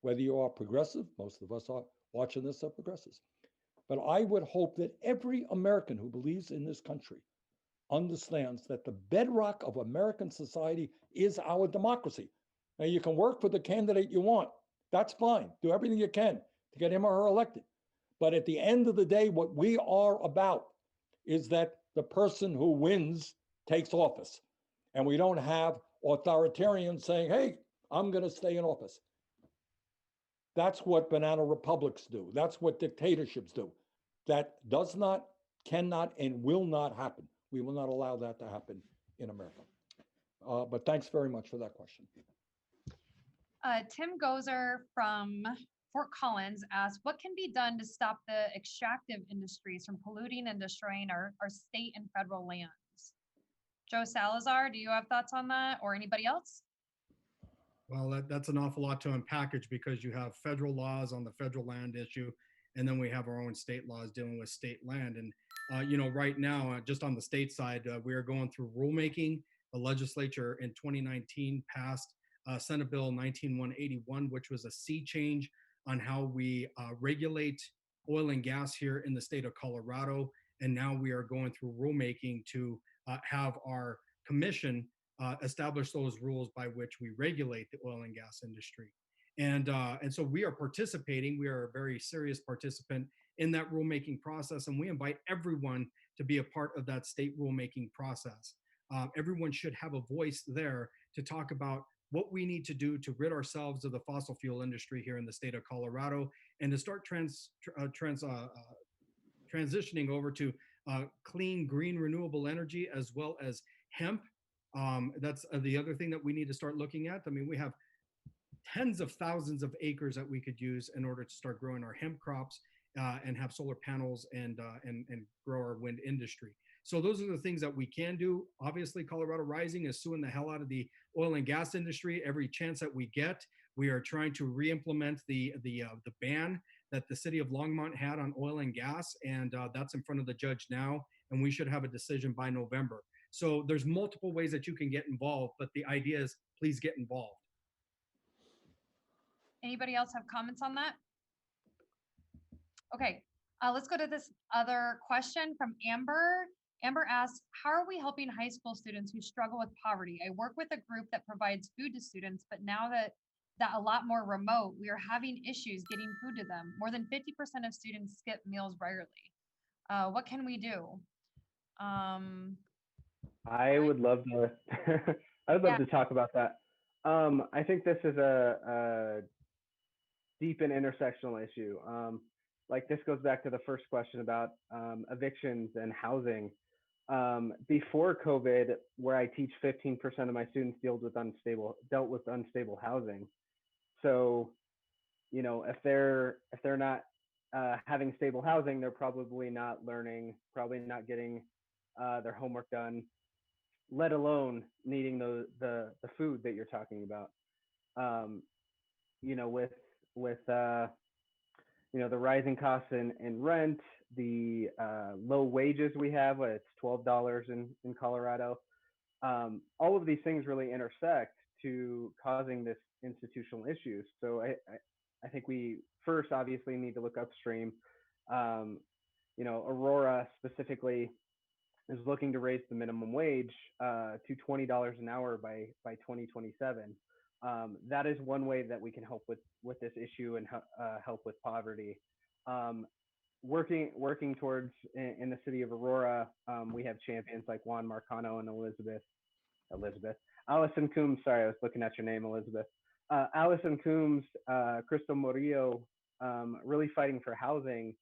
whether you are progressive, most of us are watching this are progressives. But I would hope that every American who believes in this country understands that the bedrock of American society is our democracy. Now, you can work for the candidate you want. That's fine. Do everything you can to get him or her elected. But at the end of the day, what we are about is that the person who wins takes office. And we don't have authoritarians saying, hey, I'm going to stay in office. That's what banana republics do. That's what dictatorships do. That does not, cannot, and will not happen. We will not allow that to happen in America. But thanks very much for that question. Tim Gozer from Fort Collins asked, what can be done to stop the extractive industries from polluting and destroying our state and federal lands? Joe Salazar, do you have thoughts on that, or anybody else? Well, that's an awful lot to unpackage, because you have federal laws on the federal land issue, and then we have our own state laws dealing with state land. And right now, just on the state side, we are going through rulemaking. The legislature in 2019 passed Senate Bill 19181, which was a sea change on how we regulate oil and gas here in the state of Colorado. And now we are going through rulemaking to have our commission establish those rules by which we regulate the oil and gas industry. And so we are participating. We are a very serious participant in that rulemaking process, and we invite everyone to be a part of that state rulemaking process. Everyone should have a voice there to talk about what we need to do to rid ourselves of the fossil fuel industry here in the state of Colorado, and to start transitioning over to clean, green, renewable energy, as well as hemp. That's the other thing that we need to start looking at. I mean, we have tens of thousands of acres that we could use in order to start growing our hemp crops and have solar panels and grow our wind industry. So those are the things that we can do. Obviously, Colorado Rising is suing the hell out of the oil and gas industry every chance that we get. We are trying to re-implement the ban that the city of Longmont had on oil and gas, and that's in front of the judge now, and we should have a decision by November. So there's multiple ways that you can get involved, but the idea is please get involved. Anybody else have comments on that? Okay, let's go to this other question from Amber. Amber asks, how are we helping high school students who struggle with poverty? I work with a group that provides food to students, but now that a lot more remote, we are having issues getting food to them. More than 50% of students skip meals regularly. What can we do? I would love to. I would love to talk about that. I think this is a deep and intersectional issue. Like this goes back to the first question about evictions and housing. Before COVID, where I teach, 15% of my students dealt with unstable housing. So, you know, if they're not having stable housing, they're probably not learning, probably not getting their homework done, let alone needing the food that you're talking about. You know, with you know, the rising costs in rent, the low wages we have, it's $12 in Colorado. All of these things really intersect to causing this institutional issues. So I think we first obviously need to look upstream. You know, Aurora specifically is looking to raise the minimum wage to $20 an hour by 2027. That is one way that we can help with this issue and help with poverty. Working towards in the city of Aurora, we have champions like Juan Marcano and Allison Coombs. Sorry, I was looking at your name, Elizabeth. Allison Coombs, Crystal Murillo, really fighting for housing,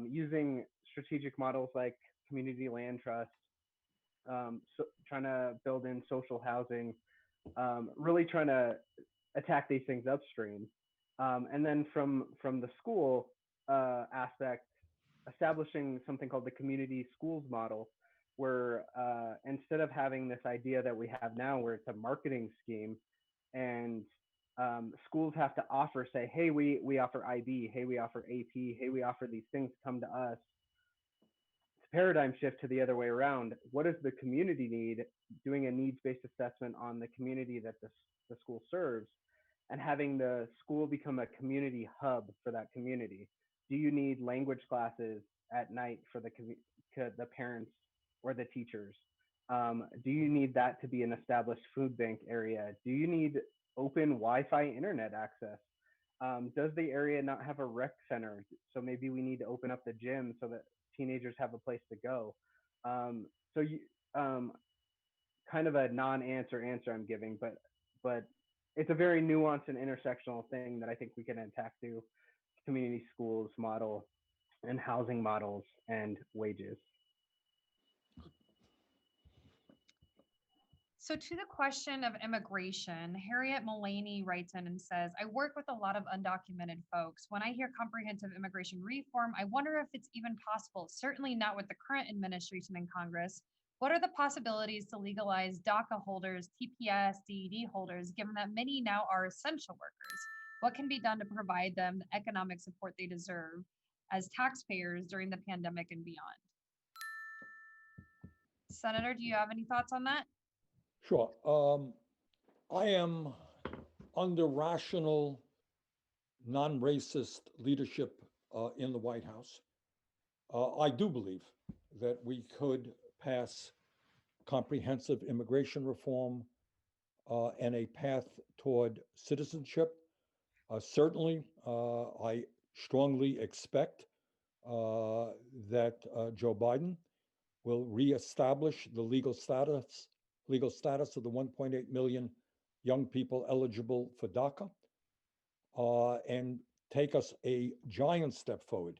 using strategic models like community land trust, so trying to build in social housing, really trying to attack these things upstream. And then from the school aspect, establishing something called the community schools model, where instead of having this idea that we have now where it's a marketing scheme and schools have to offer, say, hey, we offer IB, hey, we offer AP, hey, we offer these things, come to us. It's a paradigm shift to the other way around. What does the community need? Doing a needs-based assessment on the community that the school serves, and having the school become a community hub for that community. Do you need language classes at night for the parents or the teachers? Do you need that to be an established food bank area? Do you need open Wi-Fi internet access? Does the area not have a rec center? So maybe we need to open up the gym so that teenagers have a place to go. So you, kind of a non-answer answer I'm giving, but it's a very nuanced and intersectional thing that I think we can attack through community schools model and housing models and wages. So to the question of immigration, Harriet Mullaney writes in and says, I work with a lot of undocumented folks. When I hear comprehensive immigration reform, I wonder if it's even possible, certainly not with the current administration in Congress. What are the possibilities to legalize DACA holders, TPS, DED holders, given that many now are essential workers? What can be done to provide them the economic support they deserve as taxpayers during the pandemic and beyond? Senator, do you have any thoughts on that? Sure. I am under rational, non-racist leadership in the White House, I do believe that we could pass comprehensive immigration reform and a path toward citizenship. Certainly, I strongly expect that Joe Biden will reestablish the legal status of the 1.8 million young people eligible for DACA, and take us a giant step forward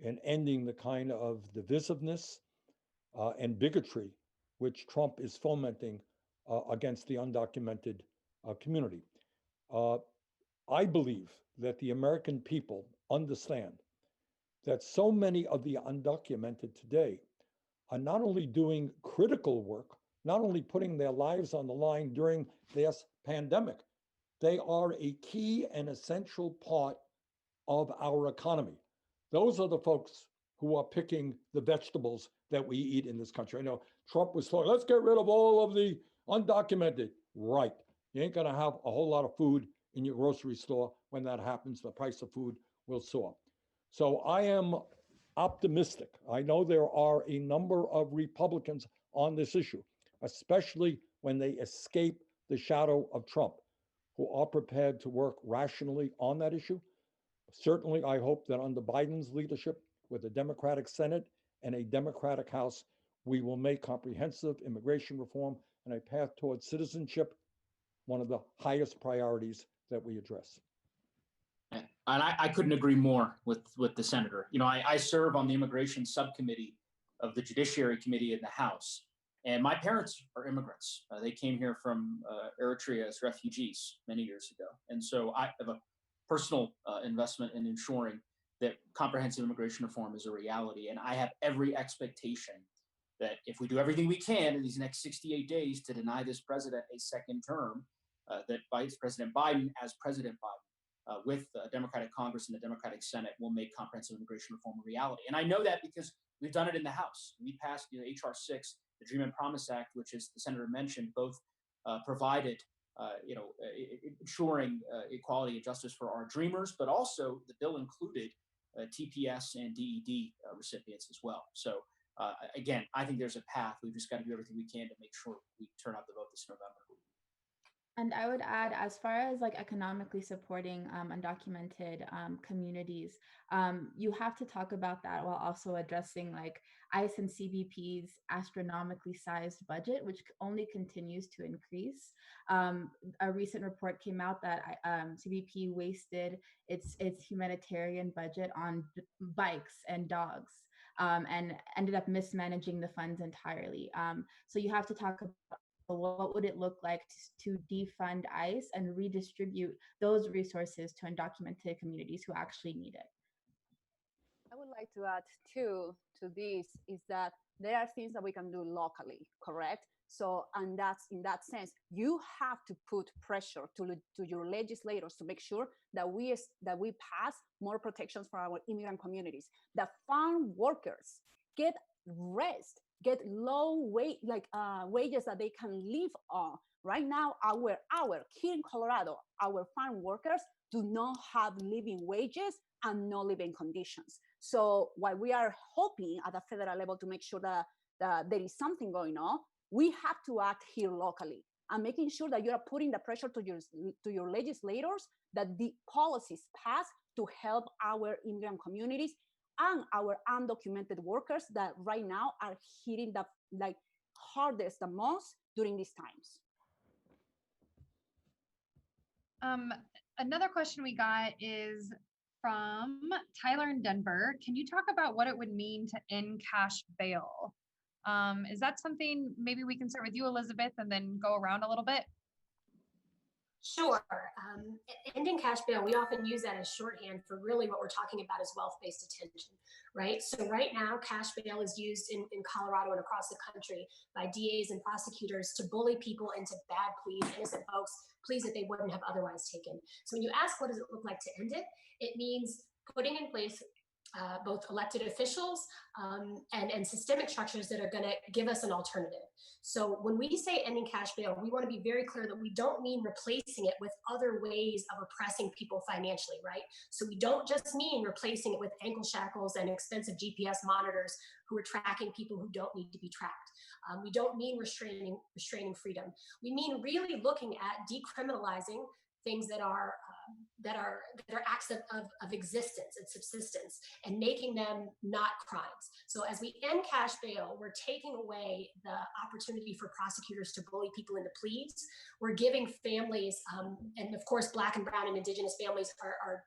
in ending the kind of divisiveness and bigotry which Trump is fomenting against the undocumented community. I believe that the American people understand that so many of the undocumented today are not only doing critical work, not only putting their lives on the line during this pandemic, they are a key and essential part of our economy. Those are the folks who are picking the vegetables that we eat in this country. I know Trump was saying, let's get rid of all of the undocumented. Right. You ain't gonna have a whole lot of food in your grocery store when that happens. The price of food will soar. So I am optimistic. I know there are a number of Republicans on this issue, especially when they escape the shadow of Trump, who are prepared to work rationally on that issue. Certainly, I hope that under Biden's leadership, with a Democratic Senate and a Democratic House, we will make comprehensive immigration reform and a path towards citizenship one of the highest priorities that we address. And I couldn't agree more with the senator. You know, I serve on the immigration subcommittee of the Judiciary Committee in the House, and my parents are immigrants. They came here from Eritrea as refugees many years ago. And so I have a personal investment in ensuring that comprehensive immigration reform is a reality. And I have every expectation that if we do everything we can in these next 68 days to deny this president a second term, that Vice President Biden, as President Biden, with the Democratic Congress and the Democratic Senate, will make comprehensive immigration reform a reality. And I know that because we've done it in the House. We passed H.R. 6, the Dream and Promise Act, which, as the senator mentioned, both provided ensuring equality and justice for our dreamers, but also the bill included TPS and DED recipients as well. So again, I think there's a path. We've just got to do everything we can to make sure we turn out the vote this November. And I would add, as far as like economically supporting undocumented communities, you have to talk about that while also addressing like ICE and CBP's astronomically sized budget, which only continues to increase. A recent report came out that CBP wasted its humanitarian budget on bikes and dogs, and ended up mismanaging the funds entirely. So you have to talk about what would it look like to defund ICE and redistribute those resources to undocumented communities who actually need it. I would like to add too to this is that there are things that we can do locally, correct? So, and that's in that sense, you have to put pressure to your legislators to make sure that we pass more protections for our immigrant communities. That farm workers get rest, get low wages that they can live on. Right now, here in Colorado, our farm workers do not have living wages and no living conditions. So while we are hoping at the federal level to make sure that there is something going on, we have to act here locally and making sure that you are putting the pressure to your legislators that the policies pass to help our immigrant communities and our undocumented workers that right now are hitting the hardest the most during these times. Another question we got is from Tyler in Denver. Can you talk about what it would mean to end cash bail? Is that something, maybe we can start with you, Elizabeth, and then go around a little bit? Sure. Ending cash bail, we often use that as shorthand for really what we're talking about is wealth-based detention, right? So right now, cash bail is used in Colorado and across the country by DAs and prosecutors to bully people into bad pleas, innocent folks, pleas that they wouldn't have otherwise taken. So when you ask what does it look like to end it, it means putting in place both elected officials and systemic structures that are going to give us an alternative. So when we say ending cash bail, we want to be very clear that we don't mean replacing it with other ways of oppressing people financially, right? So we don't just mean replacing it with ankle shackles and expensive GPS monitors who are tracking people who don't need to be tracked. We don't mean restraining freedom. We mean really looking at decriminalizing things that are acts of existence and subsistence, and making them not crimes. So as we end cash bail, we're taking away the opportunity for prosecutors to bully people into pleas. We're giving families, and of course, Black and Brown and Indigenous families are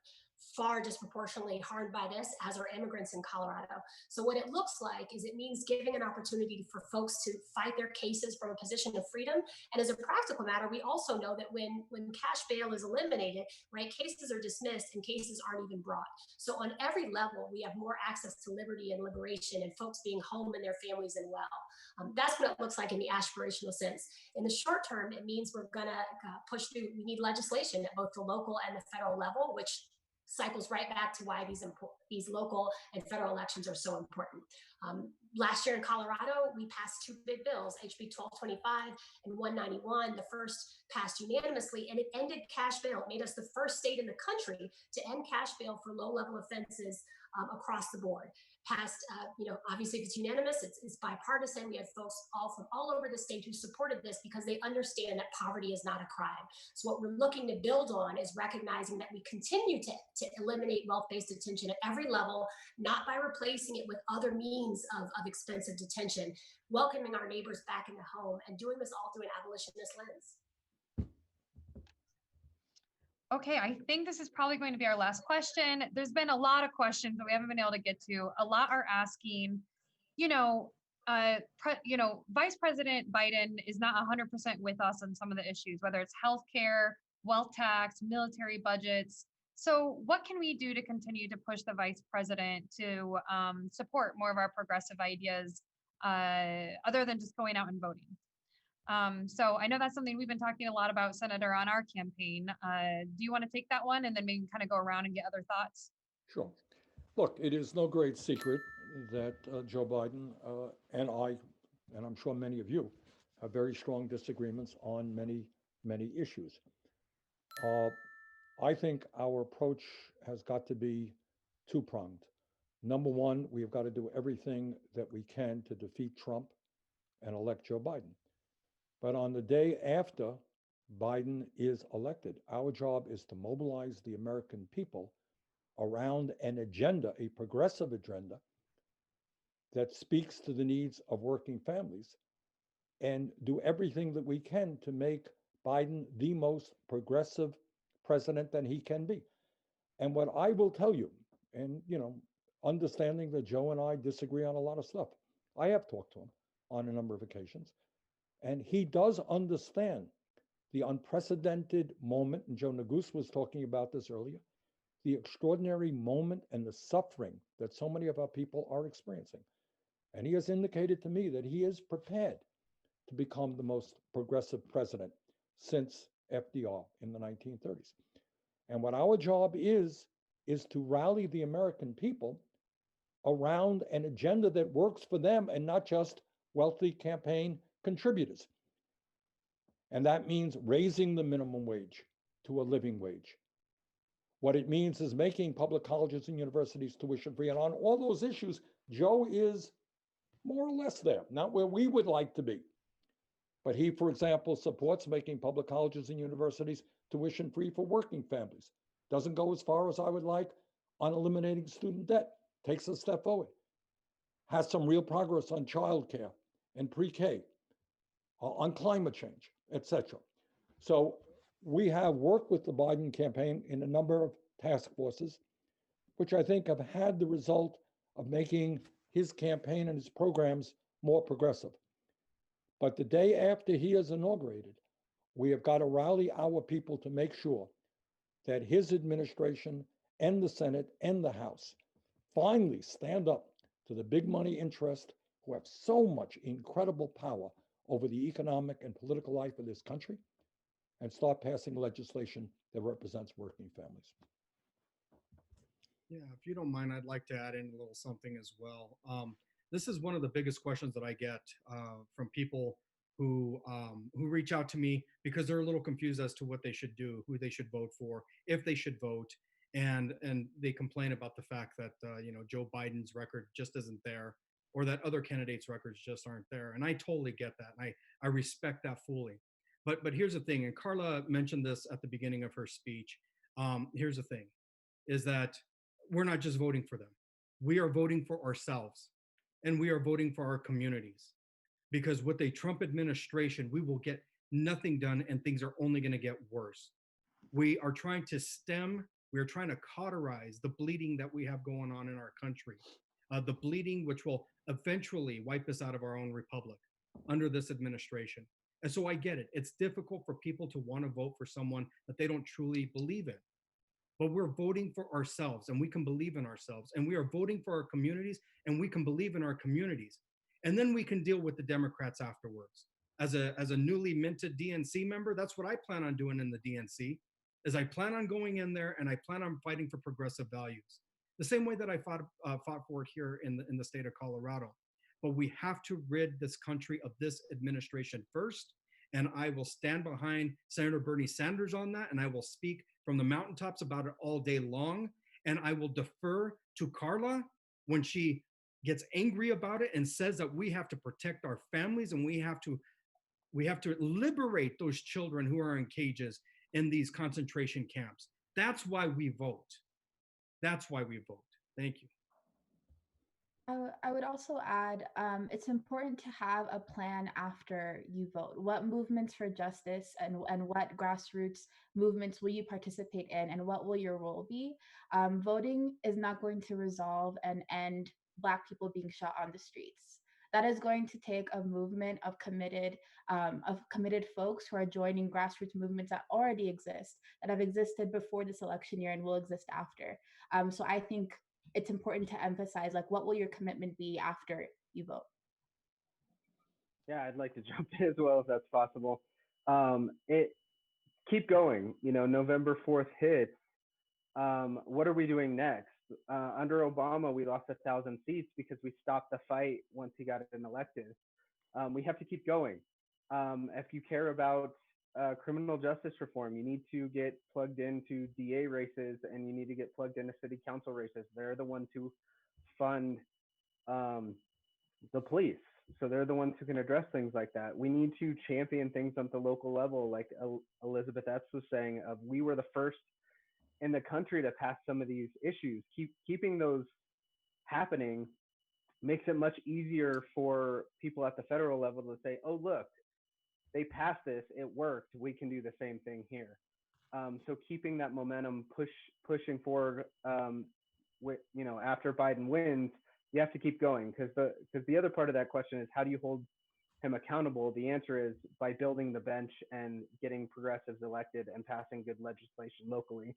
far disproportionately harmed by this, as are immigrants in Colorado. So what it looks like is it means giving an opportunity for folks to fight their cases from a position of freedom. And as a practical matter, we also know that when cash bail is eliminated, right, cases are dismissed and cases aren't even brought. So on every level, we have more access to liberty and liberation and folks being home and their families and well. That's what it looks like in the aspirational sense. In the short term, it means we're gonna push through, we need legislation at both the local and the federal level, which cycles right back to why these local and federal elections are so important. Last year in Colorado, we passed two big bills, HB 1225 and 191. The first passed unanimously, and it ended cash bail. It made us the first state in the country to end cash bail for low-level offenses across the board. Passed, obviously if it's unanimous, it's bipartisan. We had folks from all over the state who supported this because they understand that poverty is not a crime. So what we're looking to build on is recognizing that we continue to eliminate wealth-based detention at every level, not by replacing it with other means of expensive detention, welcoming our neighbors back in the home, and doing this all through an abolitionist lens. Okay, I think this is probably going to be our last question. There's been a lot of questions that we haven't been able to get to. A lot are asking, Vice President Biden is not 100% with us on some of the issues, whether it's healthcare, wealth tax, military budgets. So what can we do to continue to push the Vice President to support more of our progressive ideas other than just going out and voting? So I know that's something we've been talking a lot about, Senator, on our campaign. Do you want to take that one and then maybe kind of go around and get other thoughts? Sure. Look, it is no great secret that Joe Biden and I, and I'm sure many of you, have very strong disagreements on many, many issues. I think our approach has got to be two-pronged. Number one, we've got to do everything that we can to defeat Trump and elect Joe Biden. But on the day after Biden is elected, our job is to mobilize the American people around an agenda, a progressive agenda, that speaks to the needs of working families, and do everything that we can to make Biden the most progressive president that he can be. And what I will tell you, and understanding that Joe and I disagree on a lot of stuff, I have talked to him on a number of occasions, and he does understand the unprecedented moment, and Joe Neguse was talking about this earlier, the extraordinary moment and the suffering that so many of our people are experiencing. And he has indicated to me that he is prepared to become the most progressive president since FDR in the 1930s. And what our job is to rally the American people around an agenda that works for them and not just wealthy campaign contributors. And that means raising the minimum wage to a living wage. What it means is making public colleges and universities tuition free. And on all those issues, Joe is more or less there, not where we would like to be. But he, for example, supports making public colleges and universities tuition free for working families. Doesn't go as far as I would like on eliminating student debt. Takes a step forward. Has some real progress on childcare and pre-K, on climate change, etc. So we have worked with the Biden campaign in a number of task forces, which I think have had the result of making his campaign and his programs more progressive. But the day after he is inaugurated, we have got to rally our people to make sure that his administration and the Senate and the House finally stand up to the big money interests who have so much incredible power over the economic and political life of this country, and start passing legislation that represents working families. Yeah, if you don't mind, I'd like to add in a little something as well. This is one of the biggest questions that I get from people who reach out to me because they're a little confused as to what they should do, who they should vote for, if they should vote, and they complain about the fact that Joe Biden's record just isn't there, or that other candidates' records just aren't there. And I totally get that, and I respect that fully. But here's the thing, and Carla mentioned this at the beginning of her speech. Here's the thing, is that we're not just voting for them. We are voting for ourselves, and we are voting for our communities. Because with a Trump administration, we will get nothing done, and things are only going to get worse. We are trying to we're trying to cauterize the bleeding that we have going on in our country. The bleeding which will eventually wipe us out of our own republic under this administration. And so I get it. It's difficult for people to want to vote for someone that they don't truly believe in. But we're voting for ourselves, and we can believe in ourselves. And we are voting for our communities, and we can believe in our communities. And then we can deal with the Democrats afterwards. As a newly minted DNC member, that's what I plan on doing in the DNC, is I plan on going in there and I plan on fighting for progressive values. The same way that I fought for it here in the state of Colorado. But we have to rid this country of this administration first. And I will stand behind Senator Bernie Sanders on that. And I will speak from the mountaintops about it all day long. And I will defer to Carla when she gets angry about it and says that we have to protect our families, and we have to liberate those children who are in cages in these concentration camps. That's why we vote. That's why we vote. Thank you. I would also add, it's important to have a plan after you vote. What movements for justice and what grassroots movements will you participate in, and what will your role be? Voting is not going to resolve and end Black people being shot on the streets. That is going to take a movement of committed folks who are joining grassroots movements that already exist, that have existed before this election year and will exist after. So I think it's important to emphasize, like, what will your commitment be after you vote? Yeah, I'd like to jump in as well if that's possible. Keep going. November 4th hits. What are we doing next? Under Obama, we lost 1,000 seats because we stopped the fight once he got elected. We have to keep going. If you care about criminal justice reform, you need to get plugged into DA races, and you need to get plugged into city council races. They're the ones who fund the police. So they're the ones who can address things like that. We need to champion things at the local level, like Elizabeth Epps was saying, we were the first in the country to pass some of these issues. Keeping those happening makes it much easier for people at the federal level to say, oh, look, they passed this, it worked, we can do the same thing here. So keeping that momentum, pushing forward, after Biden wins, you have to keep going, because the other part of that question is, how do you hold him accountable? The answer is by building the bench and getting progressives elected and passing good legislation locally.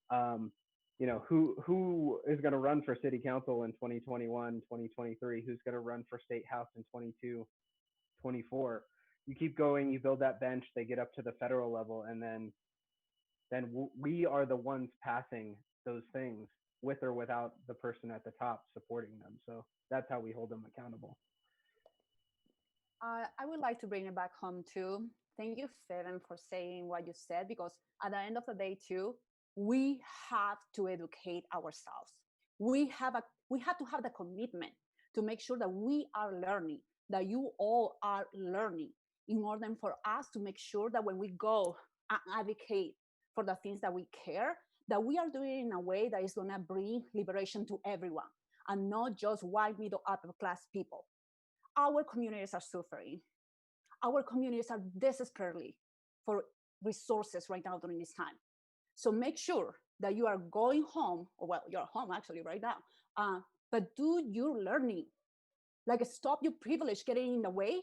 Who is going to run for city council in 2021, 2023? Who's going to run for state house in 22, 24? You keep going, you build that bench, they get up to the federal level, and then we are the ones passing those things with or without the person at the top supporting them. So that's how we hold them accountable. I would like to bring it back home too. Thank you, Steven, for saying what you said, because at the end of the day too, we have to educate ourselves. We have to have the commitment to make sure that we are learning, that you all are learning, in order for us to make sure that when we go and advocate for the things that we care, that we are doing it in a way that is going to bring liberation to everyone, and not just white, middle, upper class people. Our communities are suffering. Our communities are desperately for resources right now during this time. So make sure that you are going home, or well, you're home actually right now, but do your learning. Like, stop your privilege getting in the way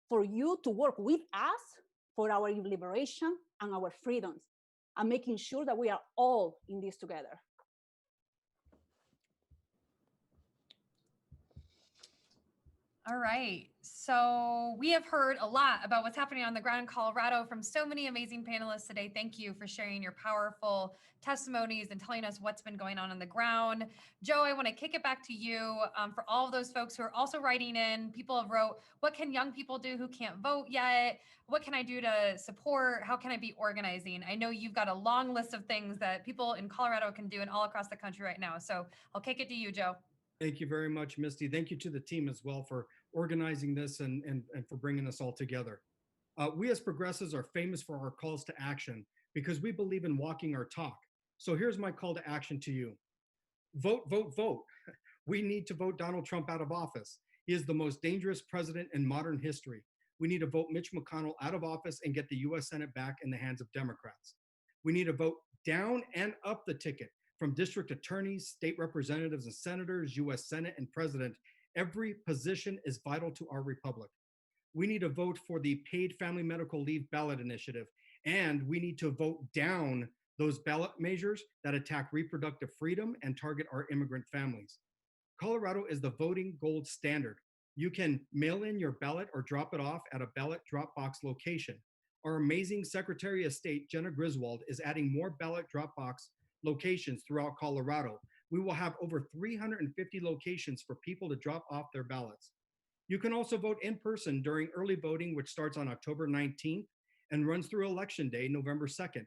for you to work with us for our liberation and our freedoms, and making sure that we are all in this together. All right. So we have heard a lot about what's happening on the ground in Colorado from so many amazing panelists today. Thank you for sharing your powerful testimonies and telling us what's been going on the ground. Joe, I want to kick it back to you for all of those folks who are also writing in. People have wrote, what can young people do who can't vote yet? What can I do to support? How can I be organizing? I know you've got a long list of things that people in Colorado can do and all across the country right now. So I'll kick it to you, Joe. Thank you very much, Misty. Thank you to the team as well for organizing this and for bringing us all together. We as progressives are famous for our calls to action because we believe in walking our talk. So here's my call to action to you. Vote, vote, vote. We need to vote Donald Trump out of office. He is the most dangerous president in modern history. We need to vote Mitch McConnell out of office and get the US Senate back in the hands of Democrats. We need to vote down and up the ticket from district attorneys, state representatives and senators, US Senate and president. Every position is vital to our republic. We need to vote for the paid family medical leave ballot initiative, and we need to vote down those ballot measures that attack reproductive freedom and target our immigrant families. Colorado is the voting gold standard. You can mail in your ballot or drop it off at a ballot drop box location. Our amazing Secretary of State, Jenna Griswold, is adding more ballot drop box locations throughout Colorado. We will have over 350 locations for people to drop off their ballots. You can also vote in person during early voting, which starts on October 19th and runs through Election Day, November 2nd.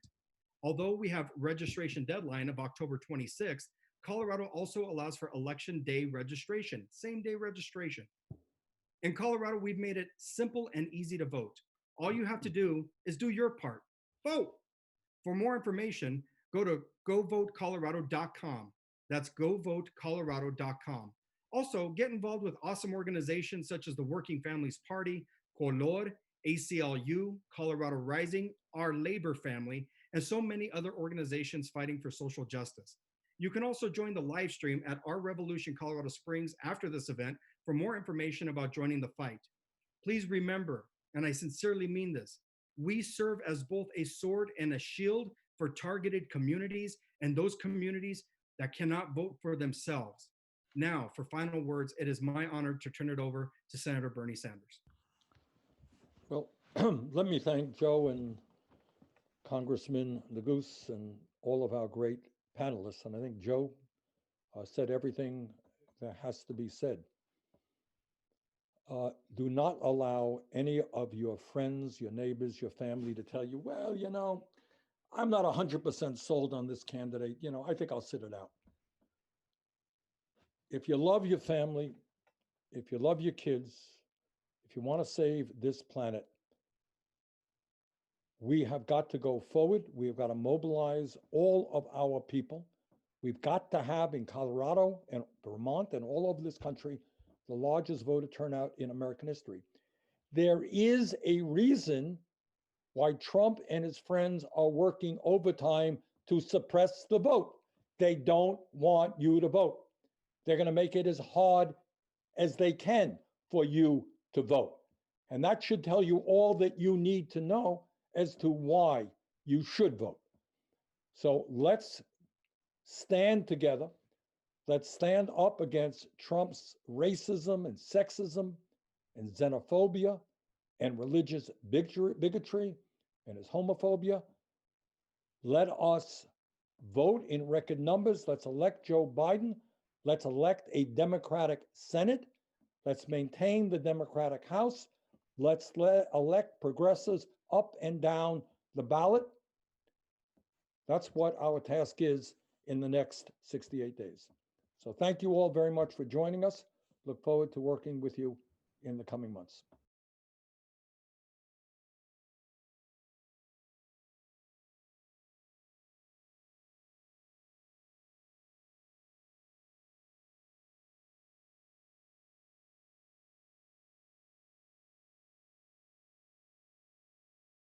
Although we have registration deadline of October 26th, Colorado also allows for Election Day registration, same day registration. In Colorado, we've made it simple and easy to vote. All you have to do is do your part, vote. For more information, go to govotecolorado.com. That's govotecolorado.com. Also, get involved with awesome organizations such as the Working Families Party, Color, ACLU, Colorado Rising, Our Labor Family, and so many other organizations fighting for social justice. You can also join the live stream at Our Revolution Colorado Springs after this event for more information about joining the fight. Please remember, and I sincerely mean this, we serve as both a sword and a shield for targeted communities and those communities that cannot vote for themselves. Now, for final words, it is my honor to turn it over to Senator Bernie Sanders. Well, let me thank Joe and Congressman Neguse and all of our great panelists. And I think Joe said everything that has to be said. Do not allow any of your friends, your neighbors, your family to tell you, well, you know, I'm not 100% sold on this candidate. You know, I think I'll sit it out. If you love your family, if you love your kids, if you want to save this planet, we have got to go forward. We've got to mobilize all of our people. We've got to have in Colorado and Vermont and all over this country the largest voter turnout in American history. There is a reason why Trump and his friends are working overtime to suppress the vote. They don't want you to vote. They're going to make it as hard as they can for you to vote. And that should tell you all that you need to know as to why you should vote. So let's stand together. Let's stand up against Trump's racism and sexism and xenophobia and religious bigotry and his homophobia. Let us vote in record numbers. Let's elect Joe Biden. Let's elect a Democratic Senate. Let's maintain the Democratic House. Let's elect progressives up and down the ballot. That's what our task is in the next 68 days. So thank you all very much for joining us. Look forward to working with you in the coming months.